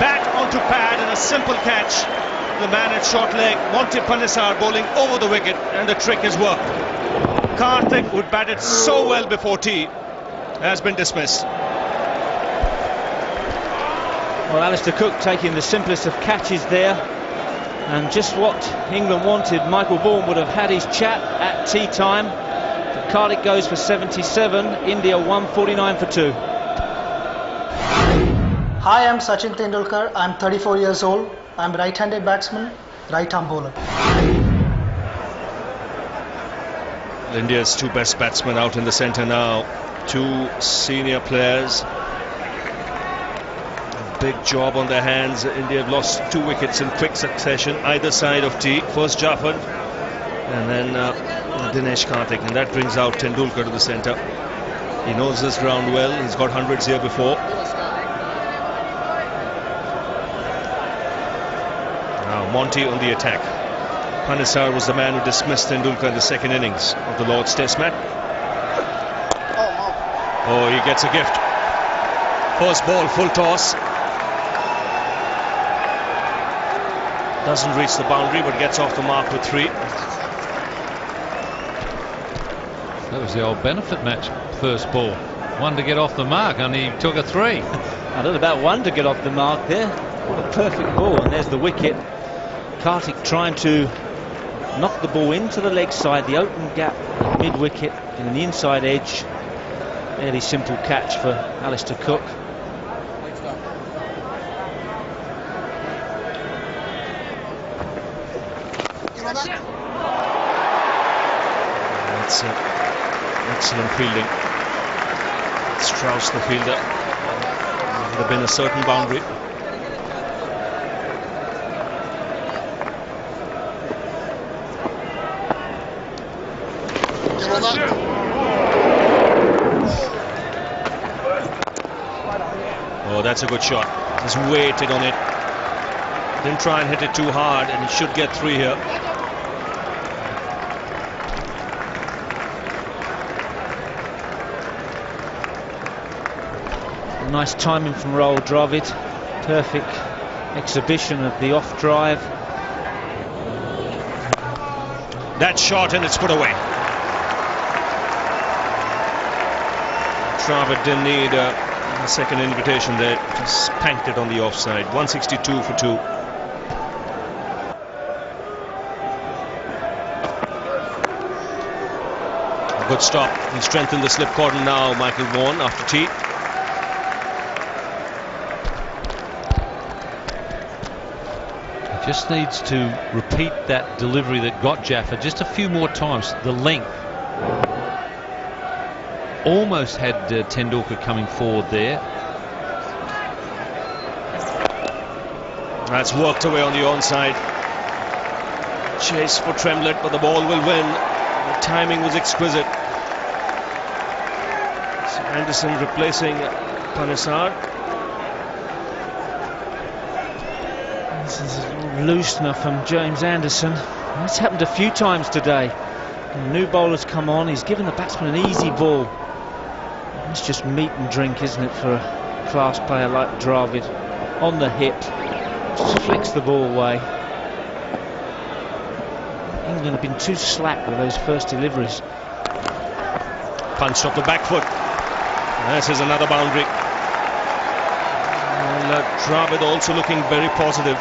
Bat onto pad and a simple catch. The man at short leg, Monty Panesar, bowling over the wicket, and the trick has worked. Karthik, who'd batted so well before tee, has been dismissed. Well, Alistair Cook taking the simplest of catches there, and just what England wanted. Michael Vaughan would have had his chat at tea time. But Karthik goes for 77. India 149 for 2. Hi, I'm Sachin Tendulkar. I'm 34 years old. I'm right-handed batsman, right-arm bowler. India's two best batsmen out in the centre now. Two senior players. Big job on their hands. India have lost 2 wickets in quick succession either side of tee. First Jaffa and then Dinesh Karthik, and that brings out Tendulkar to the centre. He knows this ground well. He's got hundreds here before. Now Monty on the attack. Panesar was the man who dismissed Tendulkar in the second innings of the Lord's Test match. Oh, he gets a gift. First ball, full toss. Doesn't reach the boundary, but gets off the mark with 3. That was the old benefit match first ball. One to get off the mark, and he took a 3. I don't know about one to get off the mark there. What a perfect ball, and there's the wicket. Karthik trying to knock the ball into the leg side, the open gap mid-wicket, and the inside edge. Fairly simple catch for Alistair Cook. That's excellent fielding. Strauss, the fielder. Would have been a certain boundary. Oh, that's a good shot. Just waited on it. Didn't try and hit it too hard, and he should get 3 here. Nice timing from Rahul Dravid. Perfect exhibition of the off drive. That shot, and it's put away. Dravid didn't need a second invitation there. Just spanked it on the offside. 162 for 2. A good stop. He strengthened the slip cordon now, Michael Vaughan, after tee. Just needs to repeat that delivery that got Jaffa just a few more times. The length. Almost had Tendulkar coming forward there. That's worked away on the onside. Chase for Tremlett, but the ball will win. The timing was exquisite. So Anderson replacing Panesar. This is a loosener from James Anderson. That's happened a few times today. And new bowler's come on. He's given the batsman an easy ball. It's just meat and drink, isn't it, for a class player like Dravid? On the hip, just flicks the ball away. England have been too slack with those first deliveries. Punched off the back foot. This is another boundary. And Dravid also looking very positive.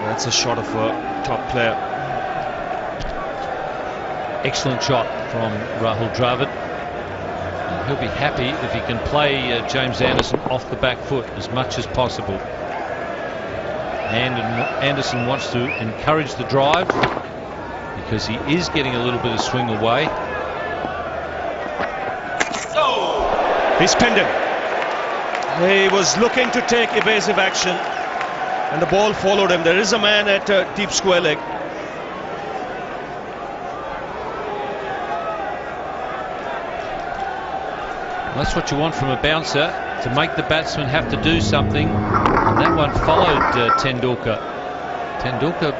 That's a shot of a top player. Excellent shot from Rahul Dravid. And he'll be happy if he can play James Anderson off the back foot as much as possible. And Anderson wants to encourage the drive. He because he is getting a little bit of swing away. He's pinned him. He was looking to take evasive action and the ball followed him. There is a man at deep square leg. That's what you want from a bouncer, to make the batsman have to do something, and that one followed Tendulkar. Tendulkar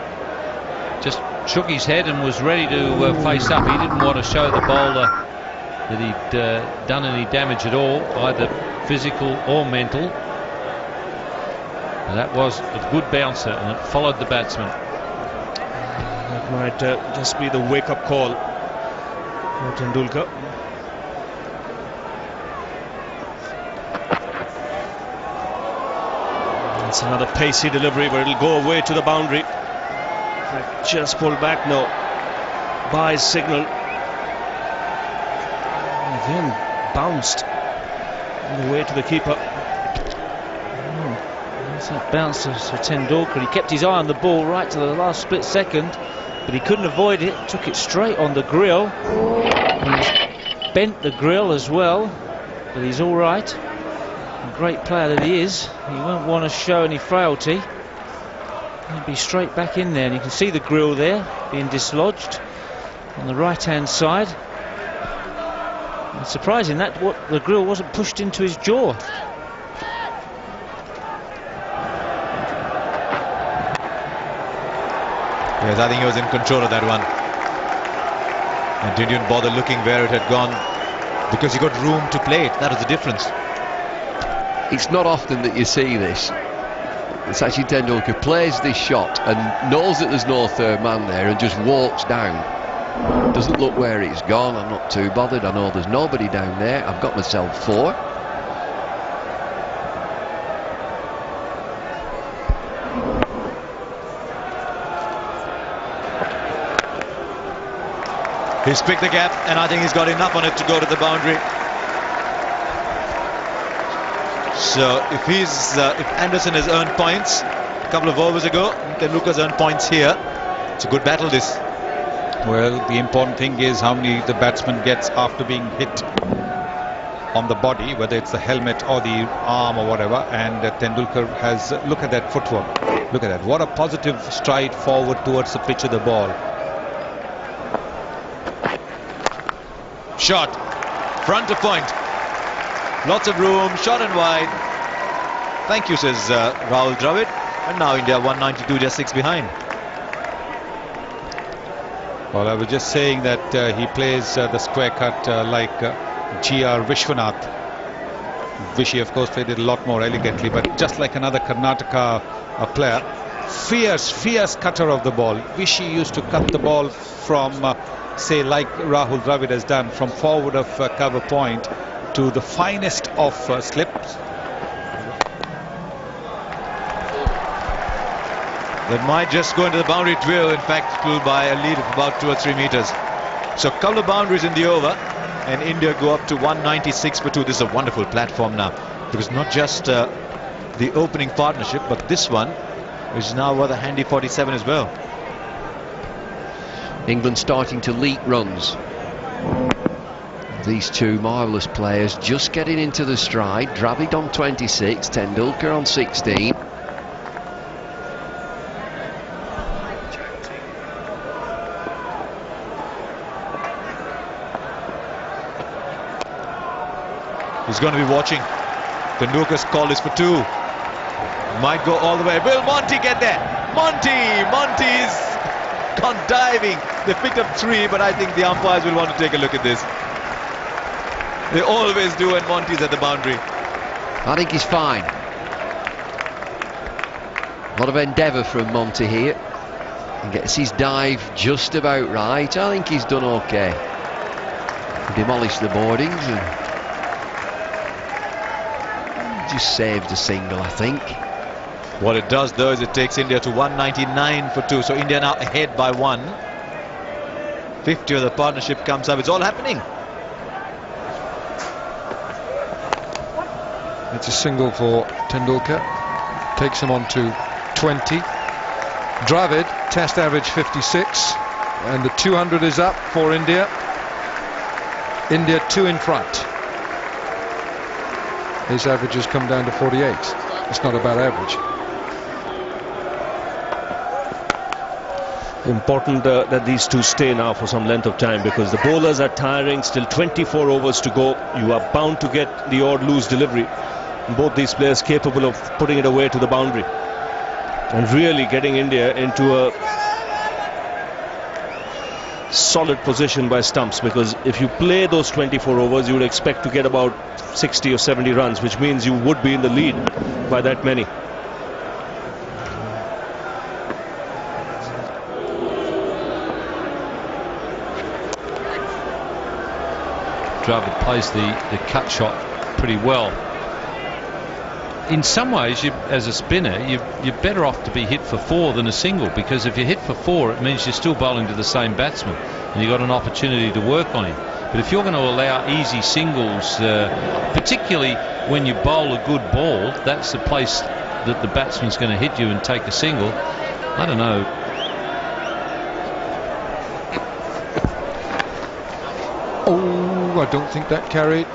just shook his head and was ready to face up. He didn't want to show the bowler that he'd done any damage at all, either physical or mental. And that was a good bouncer, and it followed the batsman. That might just be the wake-up call for Tendulkar. It's another pacey delivery, but it'll go away to the boundary. Just pulled back now. By signal. Again, bounced on the way to the keeper. That's that bounce of Tendulkar. He kept his eye on the ball right to the last split second, but he couldn't avoid it. Took it straight on the grill. He's bent the grill as well, but he's all right. A great player that he is, he won't want to show any frailty. He'll be straight back in there, and you can see the grill there being dislodged on the right hand side. It's surprising that the grill wasn't pushed into his jaw. Yes, I think he was in control of that one and didn't bother looking where it had gone because he got room to play it. That was the difference. It's not often that you see this. Sachin Tendulkar plays this shot and knows that there's no third man there and just walks down. Doesn't look where it's gone. I'm not too bothered. I know there's nobody down there. I've got myself 4. He's picked the gap and I think he's got enough on it to go to the boundary. So if Anderson has earned points a couple of overs ago, Tendulkar's earned points here. It's a good battle, this. Well, the important thing is how many the batsman gets after being hit on the body, whether it's the helmet or the arm or whatever. And Tendulkar has, look at that footwork. Look at that. What a positive stride forward towards the pitch of the ball. Shot. Front of point. Lots of room. Shot and wide. Thank you, says Rahul Dravid. And now India 192, just 6 behind. Well, I was just saying that he plays the square cut like G.R. Vishwanath. Vishy, of course, played it a lot more elegantly, but just like another Karnataka player, fierce cutter of the ball. Vishy used to cut the ball from, say, like Rahul Dravid has done, from forward of cover point to the finest of slips. That might just go into the boundary. It will, in fact, it will by a lead of about 2 or 3 meters. So a couple of boundaries in the over, and India go up to 196 for 2. This is a wonderful platform now, because not just the opening partnership, but this one is now worth a handy 47 as well. England starting to leak runs. These two marvellous players just getting into the stride. Dravid on 26, Tendulkar on 16. He's going to be watching. Tendulkar's call is for 2. Might go all the way. Will Monty get there? Monty's gone diving. They picked up 3, but I think the umpires will want to take a look at this. They always do when Monty's at the boundary. I think he's fine. A lot of endeavour from Monty here. He gets his dive just about right. I think he's done okay. He demolished the boardings and just saved a single, I think. What it does, though, is it takes India to 199 for 2. So India now ahead by 1. 50 of the partnership comes up. It's all happening. It's a single for Tendulkar. Takes him on to 20. Dravid, test average 56. and the 200 is up for India. India 2 in front. His average has come down to 48. It's not a bad average. Important that these two stay now for some length of time, because the bowlers are tiring. Still 24 overs to go. You are bound to get the odd loose delivery. Both these players capable of putting it away to the boundary and really getting India into a solid position by stumps, because if you play those 24 overs you would expect to get about 60 or 70 runs, which means you would be in the lead by that many. Dravid plays the cut shot pretty well. In some ways, as a spinner, you're better off to be hit for 4 than a single, because if you hit for 4, it means you're still bowling to the same batsman and you've got an opportunity to work on him. But if you're going to allow easy singles, particularly when you bowl a good ball, that's the place that the batsman's going to hit you and take a single. I don't know. Oh, I don't think that carried.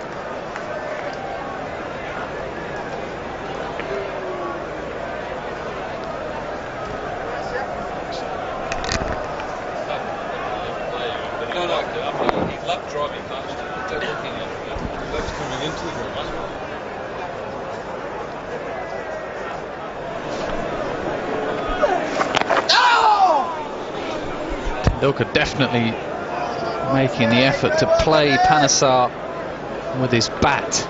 Tendulkar definitely making the effort to play Panesar with his bat. His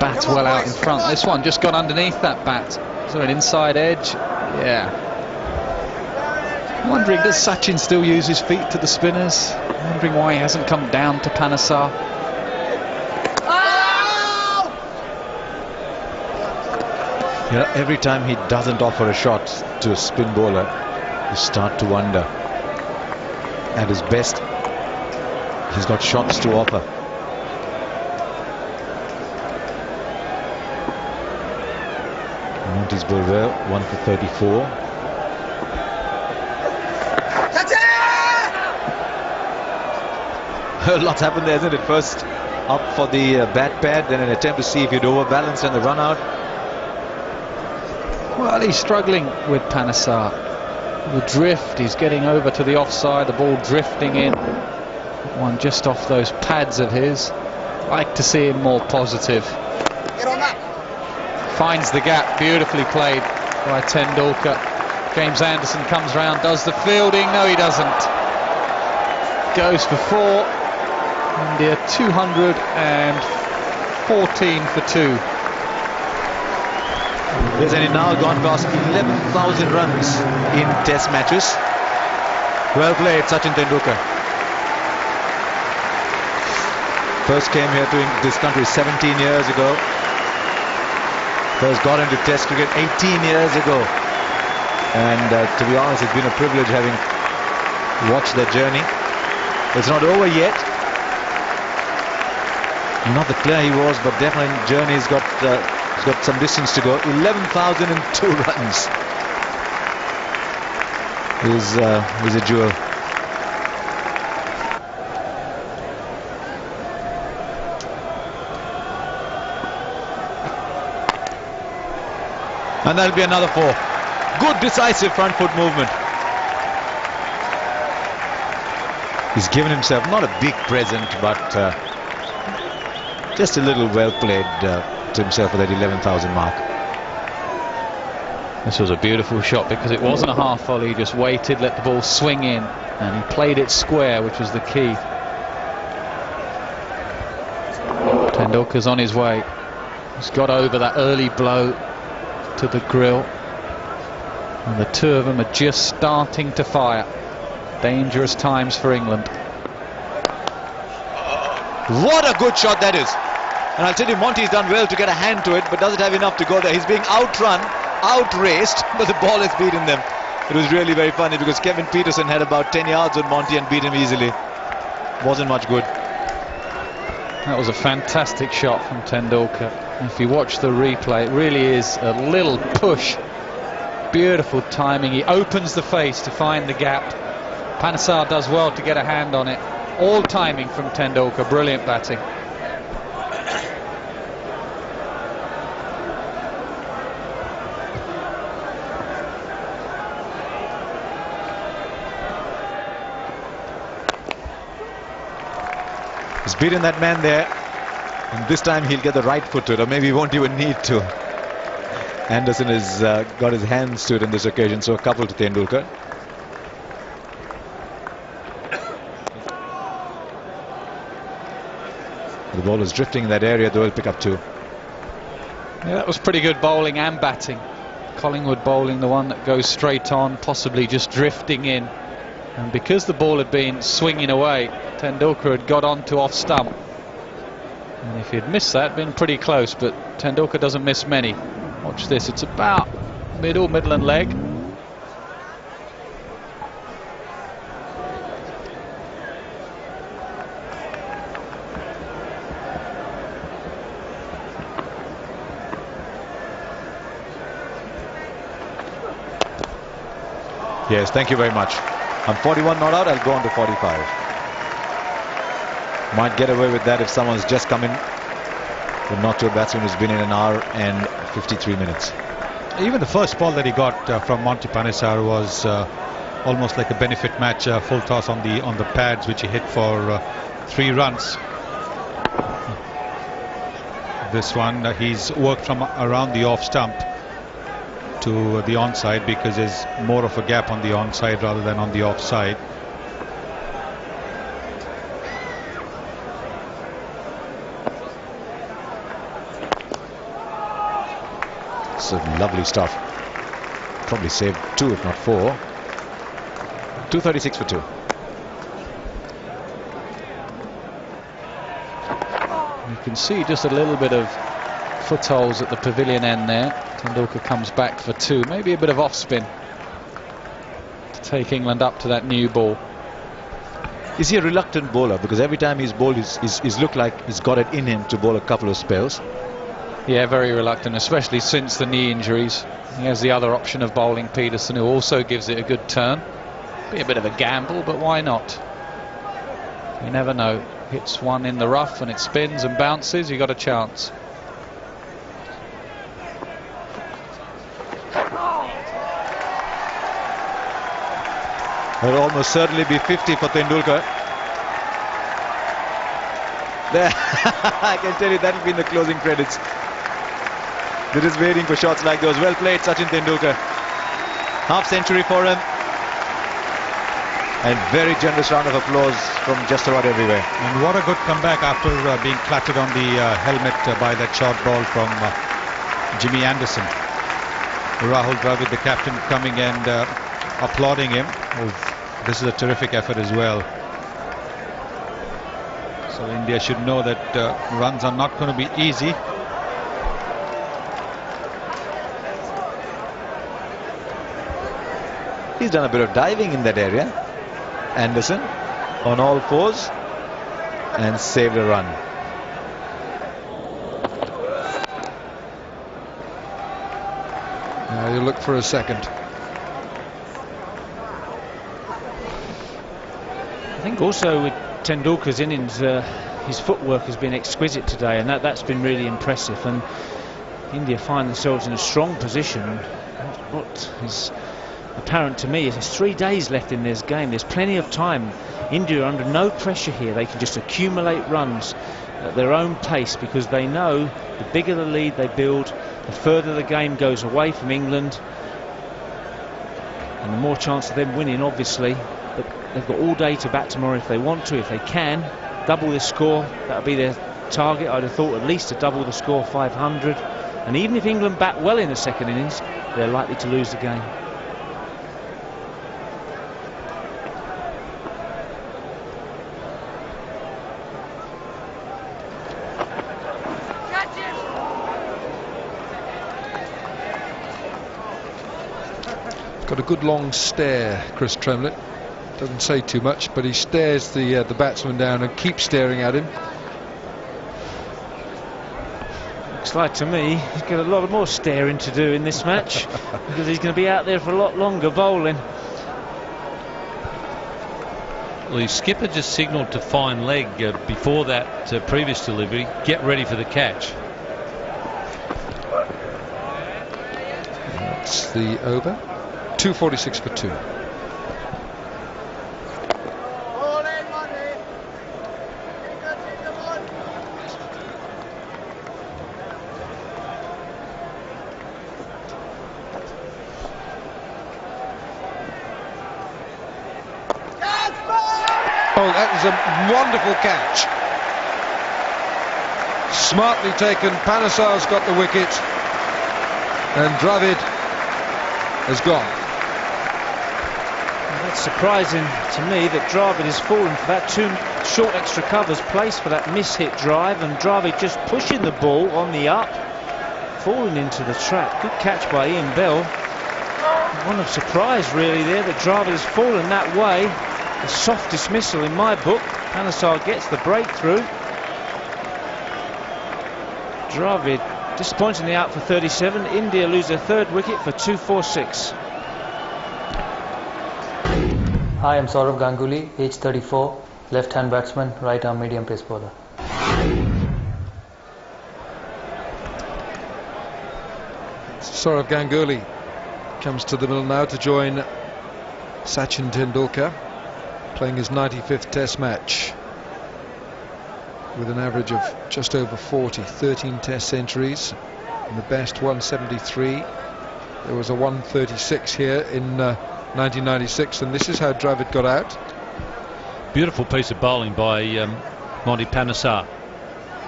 bat's well out in front. This one just got underneath that bat. So an inside edge. Yeah. I'm wondering, does Sachin still use his feet to the spinners? I'm wondering why he hasn't come down to Panesar. Yeah, every time he doesn't offer a shot to a spin bowler, you start to wonder. At his best, he's got shots to offer. Monty's bowled well, 1 for 34. Lots happened there, isn't it? First up for the bat pad, then an attempt to see if he'd overbalanced and the run out. Well, he's struggling with Panesar. The drift, he's getting over to the offside, the ball drifting in. One just off those pads of his. Like to see him more positive. Finds the gap, beautifully played by Tendulkar. James Anderson comes round, does the fielding. No, he doesn't. Goes for 4. India 214 for 2. Yes, and he's now gone past 11,000 runs in test matches. Well played, Sachin Tendulkar. First came here to this country 17 years ago. First got into test cricket 18 years ago. And to be honest, it's been a privilege having watched their journey. It's not over yet. Not the player he was, but definitely journey's got some distance to go. 11,002 runs is a jewel. And that'll be another 4. Good decisive front foot movement. He's given himself not a big present, but just a little well played to himself for that 11,000 mark. This was a beautiful shot because it wasn't a half volley. He just waited, let the ball swing in, and he played it square, which was the key. Tendulkar's on his way. He's got over that early blow to the grill, and the two of them are just starting to fire. Dangerous times for England. What a good shot that is. And I'll tell you, Monty's done well to get a hand to it, but doesn't have enough to go there. He's being outrun, outraced, but the ball has beaten them. It was really very funny because Kevin Peterson had about 10 yards on Monty and beat him easily. Wasn't much good. That was a fantastic shot from Tendulkar. If you watch the replay, it really is a little push. Beautiful timing. He opens the face to find the gap, Panesar does well to get a hand on it. All timing from Tendulkar, brilliant batting. He's beaten that man there, and this time he'll get the right foot to it, or maybe he won't even need to. Anderson has got his hands to it on this occasion, so a couple to Tendulkar. The ball is drifting in that area, they will pick up 2. Yeah, that was pretty good bowling and batting. Collingwood bowling the one that goes straight on, possibly just drifting in. And because the ball had been swinging away, Tendulkar had got onto off stump. And if he'd missed that, been pretty close, but Tendulkar doesn't miss many. Watch this, it's about middle and leg. Yes, thank you very much. I'm 41 not out, I'll go on to 45. Might get away with that if someone's just come in, but not to a batsman who's been in an hour and 53 minutes. Even the first ball that he got from Monty Panesar was almost like a benefit match, full toss on the pads, which he hit for 3 runs. This one, he's worked from around the off stump to the onside, because there's more of a gap on the onside rather than on the offside. Some lovely stuff. Probably saved 2 if not 4. 236 for 2. You can see just a little bit of footholds at the pavilion end there. Tendulkar comes back for 2, maybe a bit of off spin to take England up to that new ball. Is he a reluctant bowler? Because every time he's bowled, he's looked like he's got it in him to bowl a couple of spells. Yeah, very reluctant, especially since the knee injuries. He has the other option of bowling Peterson, who also gives it a good turn. Be a bit of a gamble, but why not? You never know. Hits one in the rough and it spins and bounces, you got a chance. Will almost certainly be 50 for Tendulkar. There, I can tell you that will be in the closing credits. They're just waiting for shots like those. Well played, Sachin Tendulkar. Half century for him. And very generous round of applause from just about everywhere. And what a good comeback after being clattered on the helmet by that short ball from Jimmy Anderson. Rahul Dravid, the captain, coming and applauding him. Oh, this is a terrific effort as well. So India should know that runs are not going to be easy. He's done a bit of diving in that area. Anderson on all fours and saved a run. Now you look for a second. I think also with Tendulkar's innings, his footwork has been exquisite today, and that's been really impressive. And India find themselves in a strong position. What is apparent to me is there's 3 days left in this game. There's plenty of time. India are under no pressure here. They can just accumulate runs at their own pace, because they know the bigger the lead they build, the further the game goes away from England, and the more chance of them winning, obviously. But they've got all day to bat tomorrow if they want to. If they can double this score, that'll be their target. I'd have thought at least to double the score, 500. And even if England bat well in the second innings, they're likely to lose the game. Got a good long stare, Chris Tremlett. Doesn't say too much, but he stares the batsman down and keeps staring at him. Looks like to me he's got a lot more staring to do in this match, because he's going to be out there for a lot longer bowling. The skipper just signalled to fine leg before that previous delivery. Get ready for the catch. That's the over. 2:46 for 2. Oh, that was a wonderful catch. Smartly taken. Panesar's got the wicket, and Dravid has gone. Well, that's surprising to me that Dravid has fallen for that. 2 short extra covers placed for that miss-hit drive, and Dravid just pushing the ball on the up, falling into the trap. Good catch by Ian Bell. One of surprise really there that Dravid has fallen that way. A soft dismissal in my book. Panesar gets the breakthrough. Dravid disappointingly out for 37. India lose their 3rd wicket for 246. Hi, I'm Saurav Ganguly, age 34, left-hand batsman, right-arm medium pace bowler. Saurav Ganguly comes to the middle now to join Sachin Tendulkar, playing his 95th Test match with an average of just over 40, 13 Test centuries, and the best 173. There was a 136 here in 1996, and this is how Dravid got out. Beautiful piece of bowling by Monty Panesar.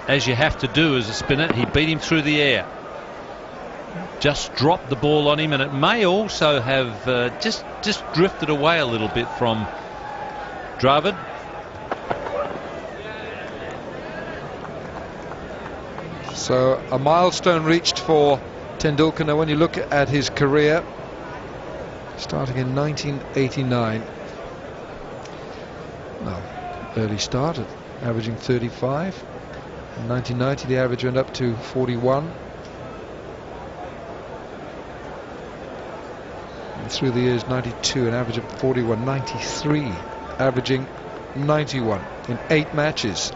As you have to do as a spinner, he beat him through the air. Just dropped the ball on him, and it may also have just drifted away a little bit from Dravid. So a milestone reached for Tendulkar. Now when you look at his career, starting in 1989, well, early start, averaging 35. In 1990 the average went up to 41. And through the years, 92 an average of 41, 93 averaging 91 in 8 matches.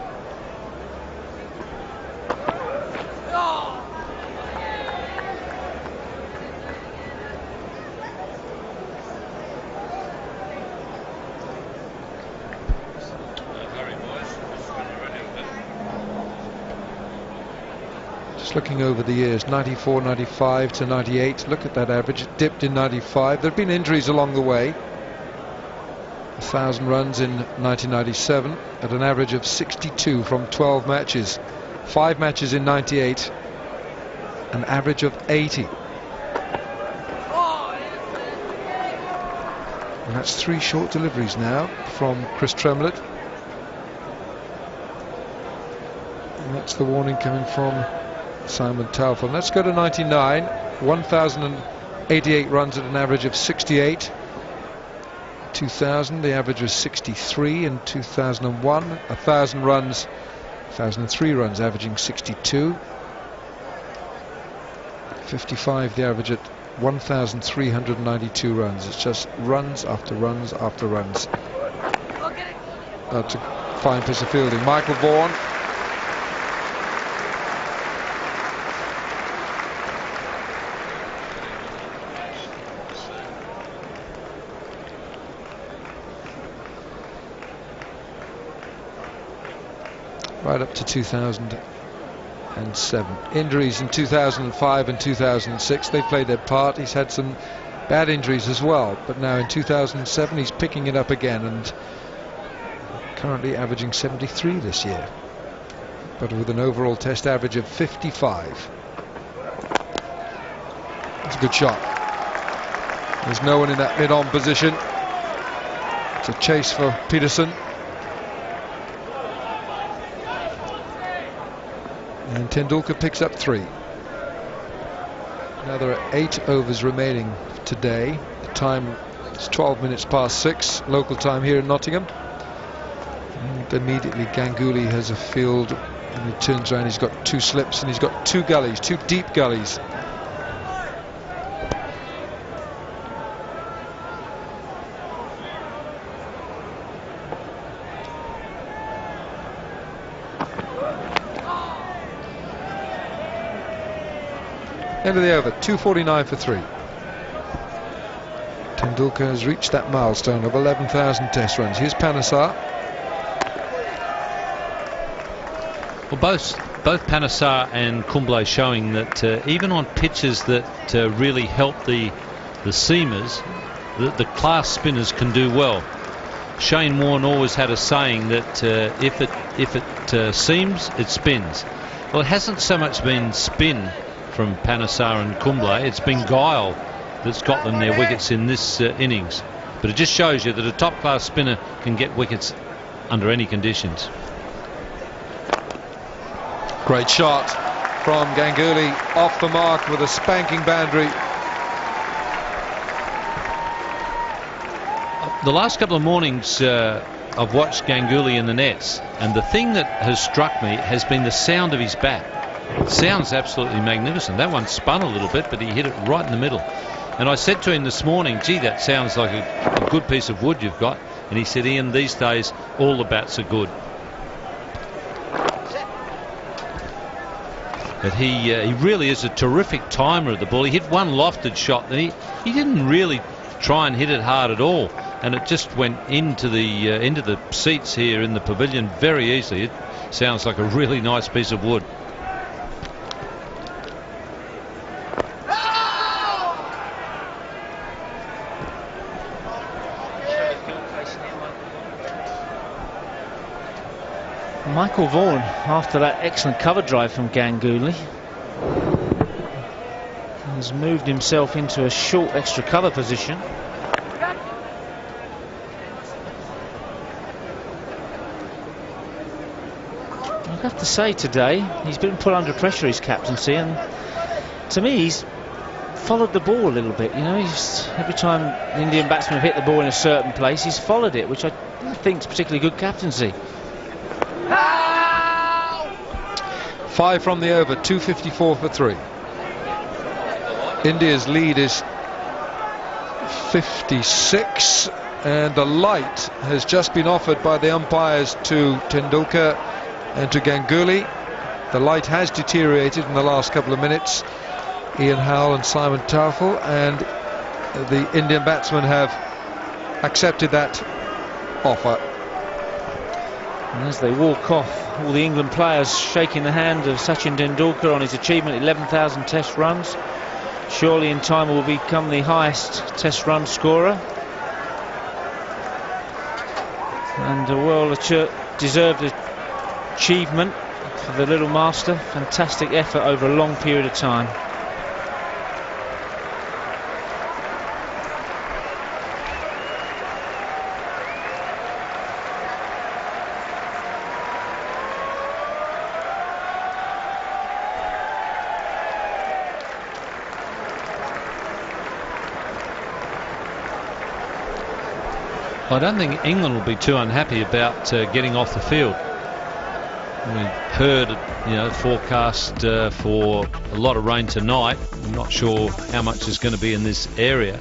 Just looking over the years, 94, 95 to 98, look at that average. It dipped in 95. There have been injuries along the way. 1,000 runs in 1997 at an average of 62 from 12 matches. 5 matches in 98, an average of 80. And that's 3 short deliveries now from Chris Tremlett. And that's the warning coming from Simon Taufel. Let's go to 99. 1,088 runs at an average of 68. 2000 the average was 63. In 2001 1,000 runs, 1,003 runs averaging 62. 55 the average at 1,392 runs. It's just runs after runs after runs. That's a fine piece of fielding. Michael Vaughan. Right up to 2007. Injuries in 2005 and 2006, they played their part. He's had some bad injuries as well, but now in 2007 he's picking it up again and currently averaging 73 this year, but with an overall Test average of 55. It's a good shot. There's no one in that mid-on position. It's a chase for Peterson. And Tendulkar picks up 3. Now there are 8 overs remaining today. The time is 12 minutes past 6 local time here in Nottingham. And immediately Ganguly has a field, and he turns around. He's got 2 slips and he's got 2 gullies, 2 deep gullies. End of the over, 249 for 3. Tendulkar has reached that milestone of 11,000 test runs. Here's Panesar. Well, both Panesar and Kumble showing that even on pitches that really help the seamers, the class spinners can do well. Shane Warne always had a saying that if it seams, it spins. Well, it hasn't so much been spin from Panesar and Kumble, it's been guile that's got them their wickets in this innings. But it just shows you that a top-class spinner can get wickets under any conditions. Great shot from Ganguly, off the mark with a spanking boundary. The last couple of mornings I've watched Ganguly in the nets, and the thing that has struck me has been the sound of his bat. It sounds absolutely magnificent. That one spun a little bit, but he hit it right in the middle. And I said to him this morning, gee, that sounds like a good piece of wood you've got. And he said, Ian, these days all the bats are good. But he really is a terrific timer of the ball. He hit one lofted shot, and he didn't really try and hit it hard at all, and it just went into the seats here in the pavilion very easily. It sounds like a really nice piece of wood. Michael Vaughan, after that excellent cover drive from Ganguly, has moved himself into a short extra cover position. I have to say today he's been put under pressure, his captaincy, and to me he's followed the ball a little bit. You know, every time the Indian batsman hit the ball in a certain place, he's followed it, which I think is particularly good captaincy. 5 from the over, 254 for 3. India's lead is 56, and a light has just been offered by the umpires to Tendulkar and to Ganguly. The light has deteriorated in the last couple of minutes. Ian Howell and Simon Taufel, and the Indian batsmen have accepted that offer. And as they walk off, all the England players shaking the hand of Sachin Tendulkar on his achievement, 11,000 test runs. Surely in time will become the highest test run scorer. And a well-deserved achievement for the little master. Fantastic effort over a long period of time. I don't think England will be too unhappy about getting off the field. We've heard, forecast for a lot of rain tonight. I'm not sure how much is going to be in this area,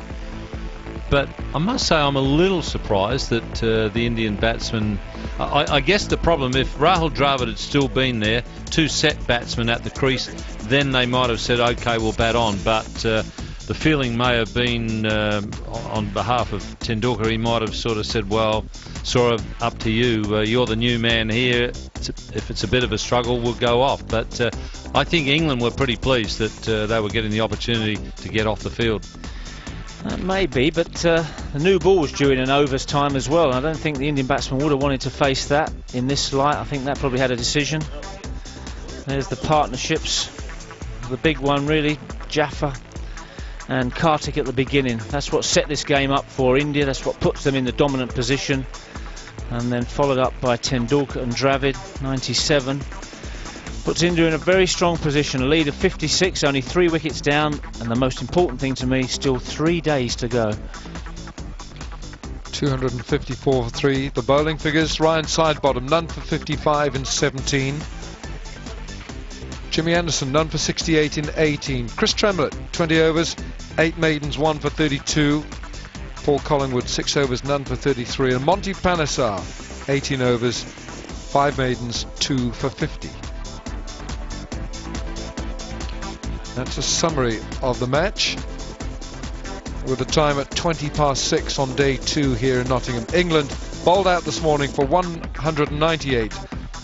but I must say I'm a little surprised that the Indian batsmen. I guess the problem, if Rahul Dravid had still been there, 2 set batsmen at the crease, then they might have said, OK, we'll bat on. But the feeling may have been on behalf of Tendulkar, he might have sort of said, well, sort of up to you, you're the new man here, if it's a bit of a struggle we'll go off. But I think England were pretty pleased that they were getting the opportunity to get off the field. Maybe, but the new ball was due in an overs time as well, and I don't think the Indian batsman would have wanted to face that in this light. I think that probably had a decision. There's the partnerships, the big one really, Jaffa and Karthik at the beginning. That's what set this game up for India. That's what puts them in the dominant position, and then followed up by Tendulkar and Dravid, 97. Puts India in a very strong position, a lead of 56, only 3 wickets down, and the most important thing to me, still 3 days to go. 254 for 3. The bowling figures: Ryan Sidebottom, none for 55 in 17. Jimmy Anderson, none for 68 in 18. Chris Tremlett, 20 overs, 8 maidens, 1 for 32. Paul Collingwood, 6 overs, none for 33. And Monty Panesar, 18 overs, 5 maidens, 2 for 50. That's a summary of the match, with the time at 6:20 on day 2 here in Nottingham. England bowled out this morning for 198.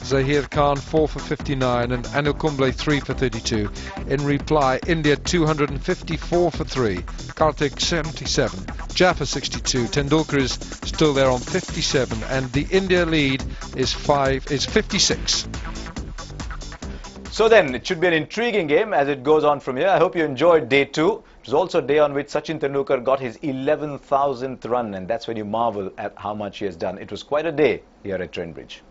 Zahir Khan 4 for 59 and Anil Kumble 3 for 32. In reply, India 254 for 3, Karthik 77, Jaffer 62. Tendulkar is still there on 57, and the India lead is 56. So then, it should be an intriguing game as it goes on from here. I hope you enjoyed day 2. It was also a day on which Sachin Tendulkar got his 11,000th run, and that's when you marvel at how much he has done. It was quite a day here at Trent Bridge.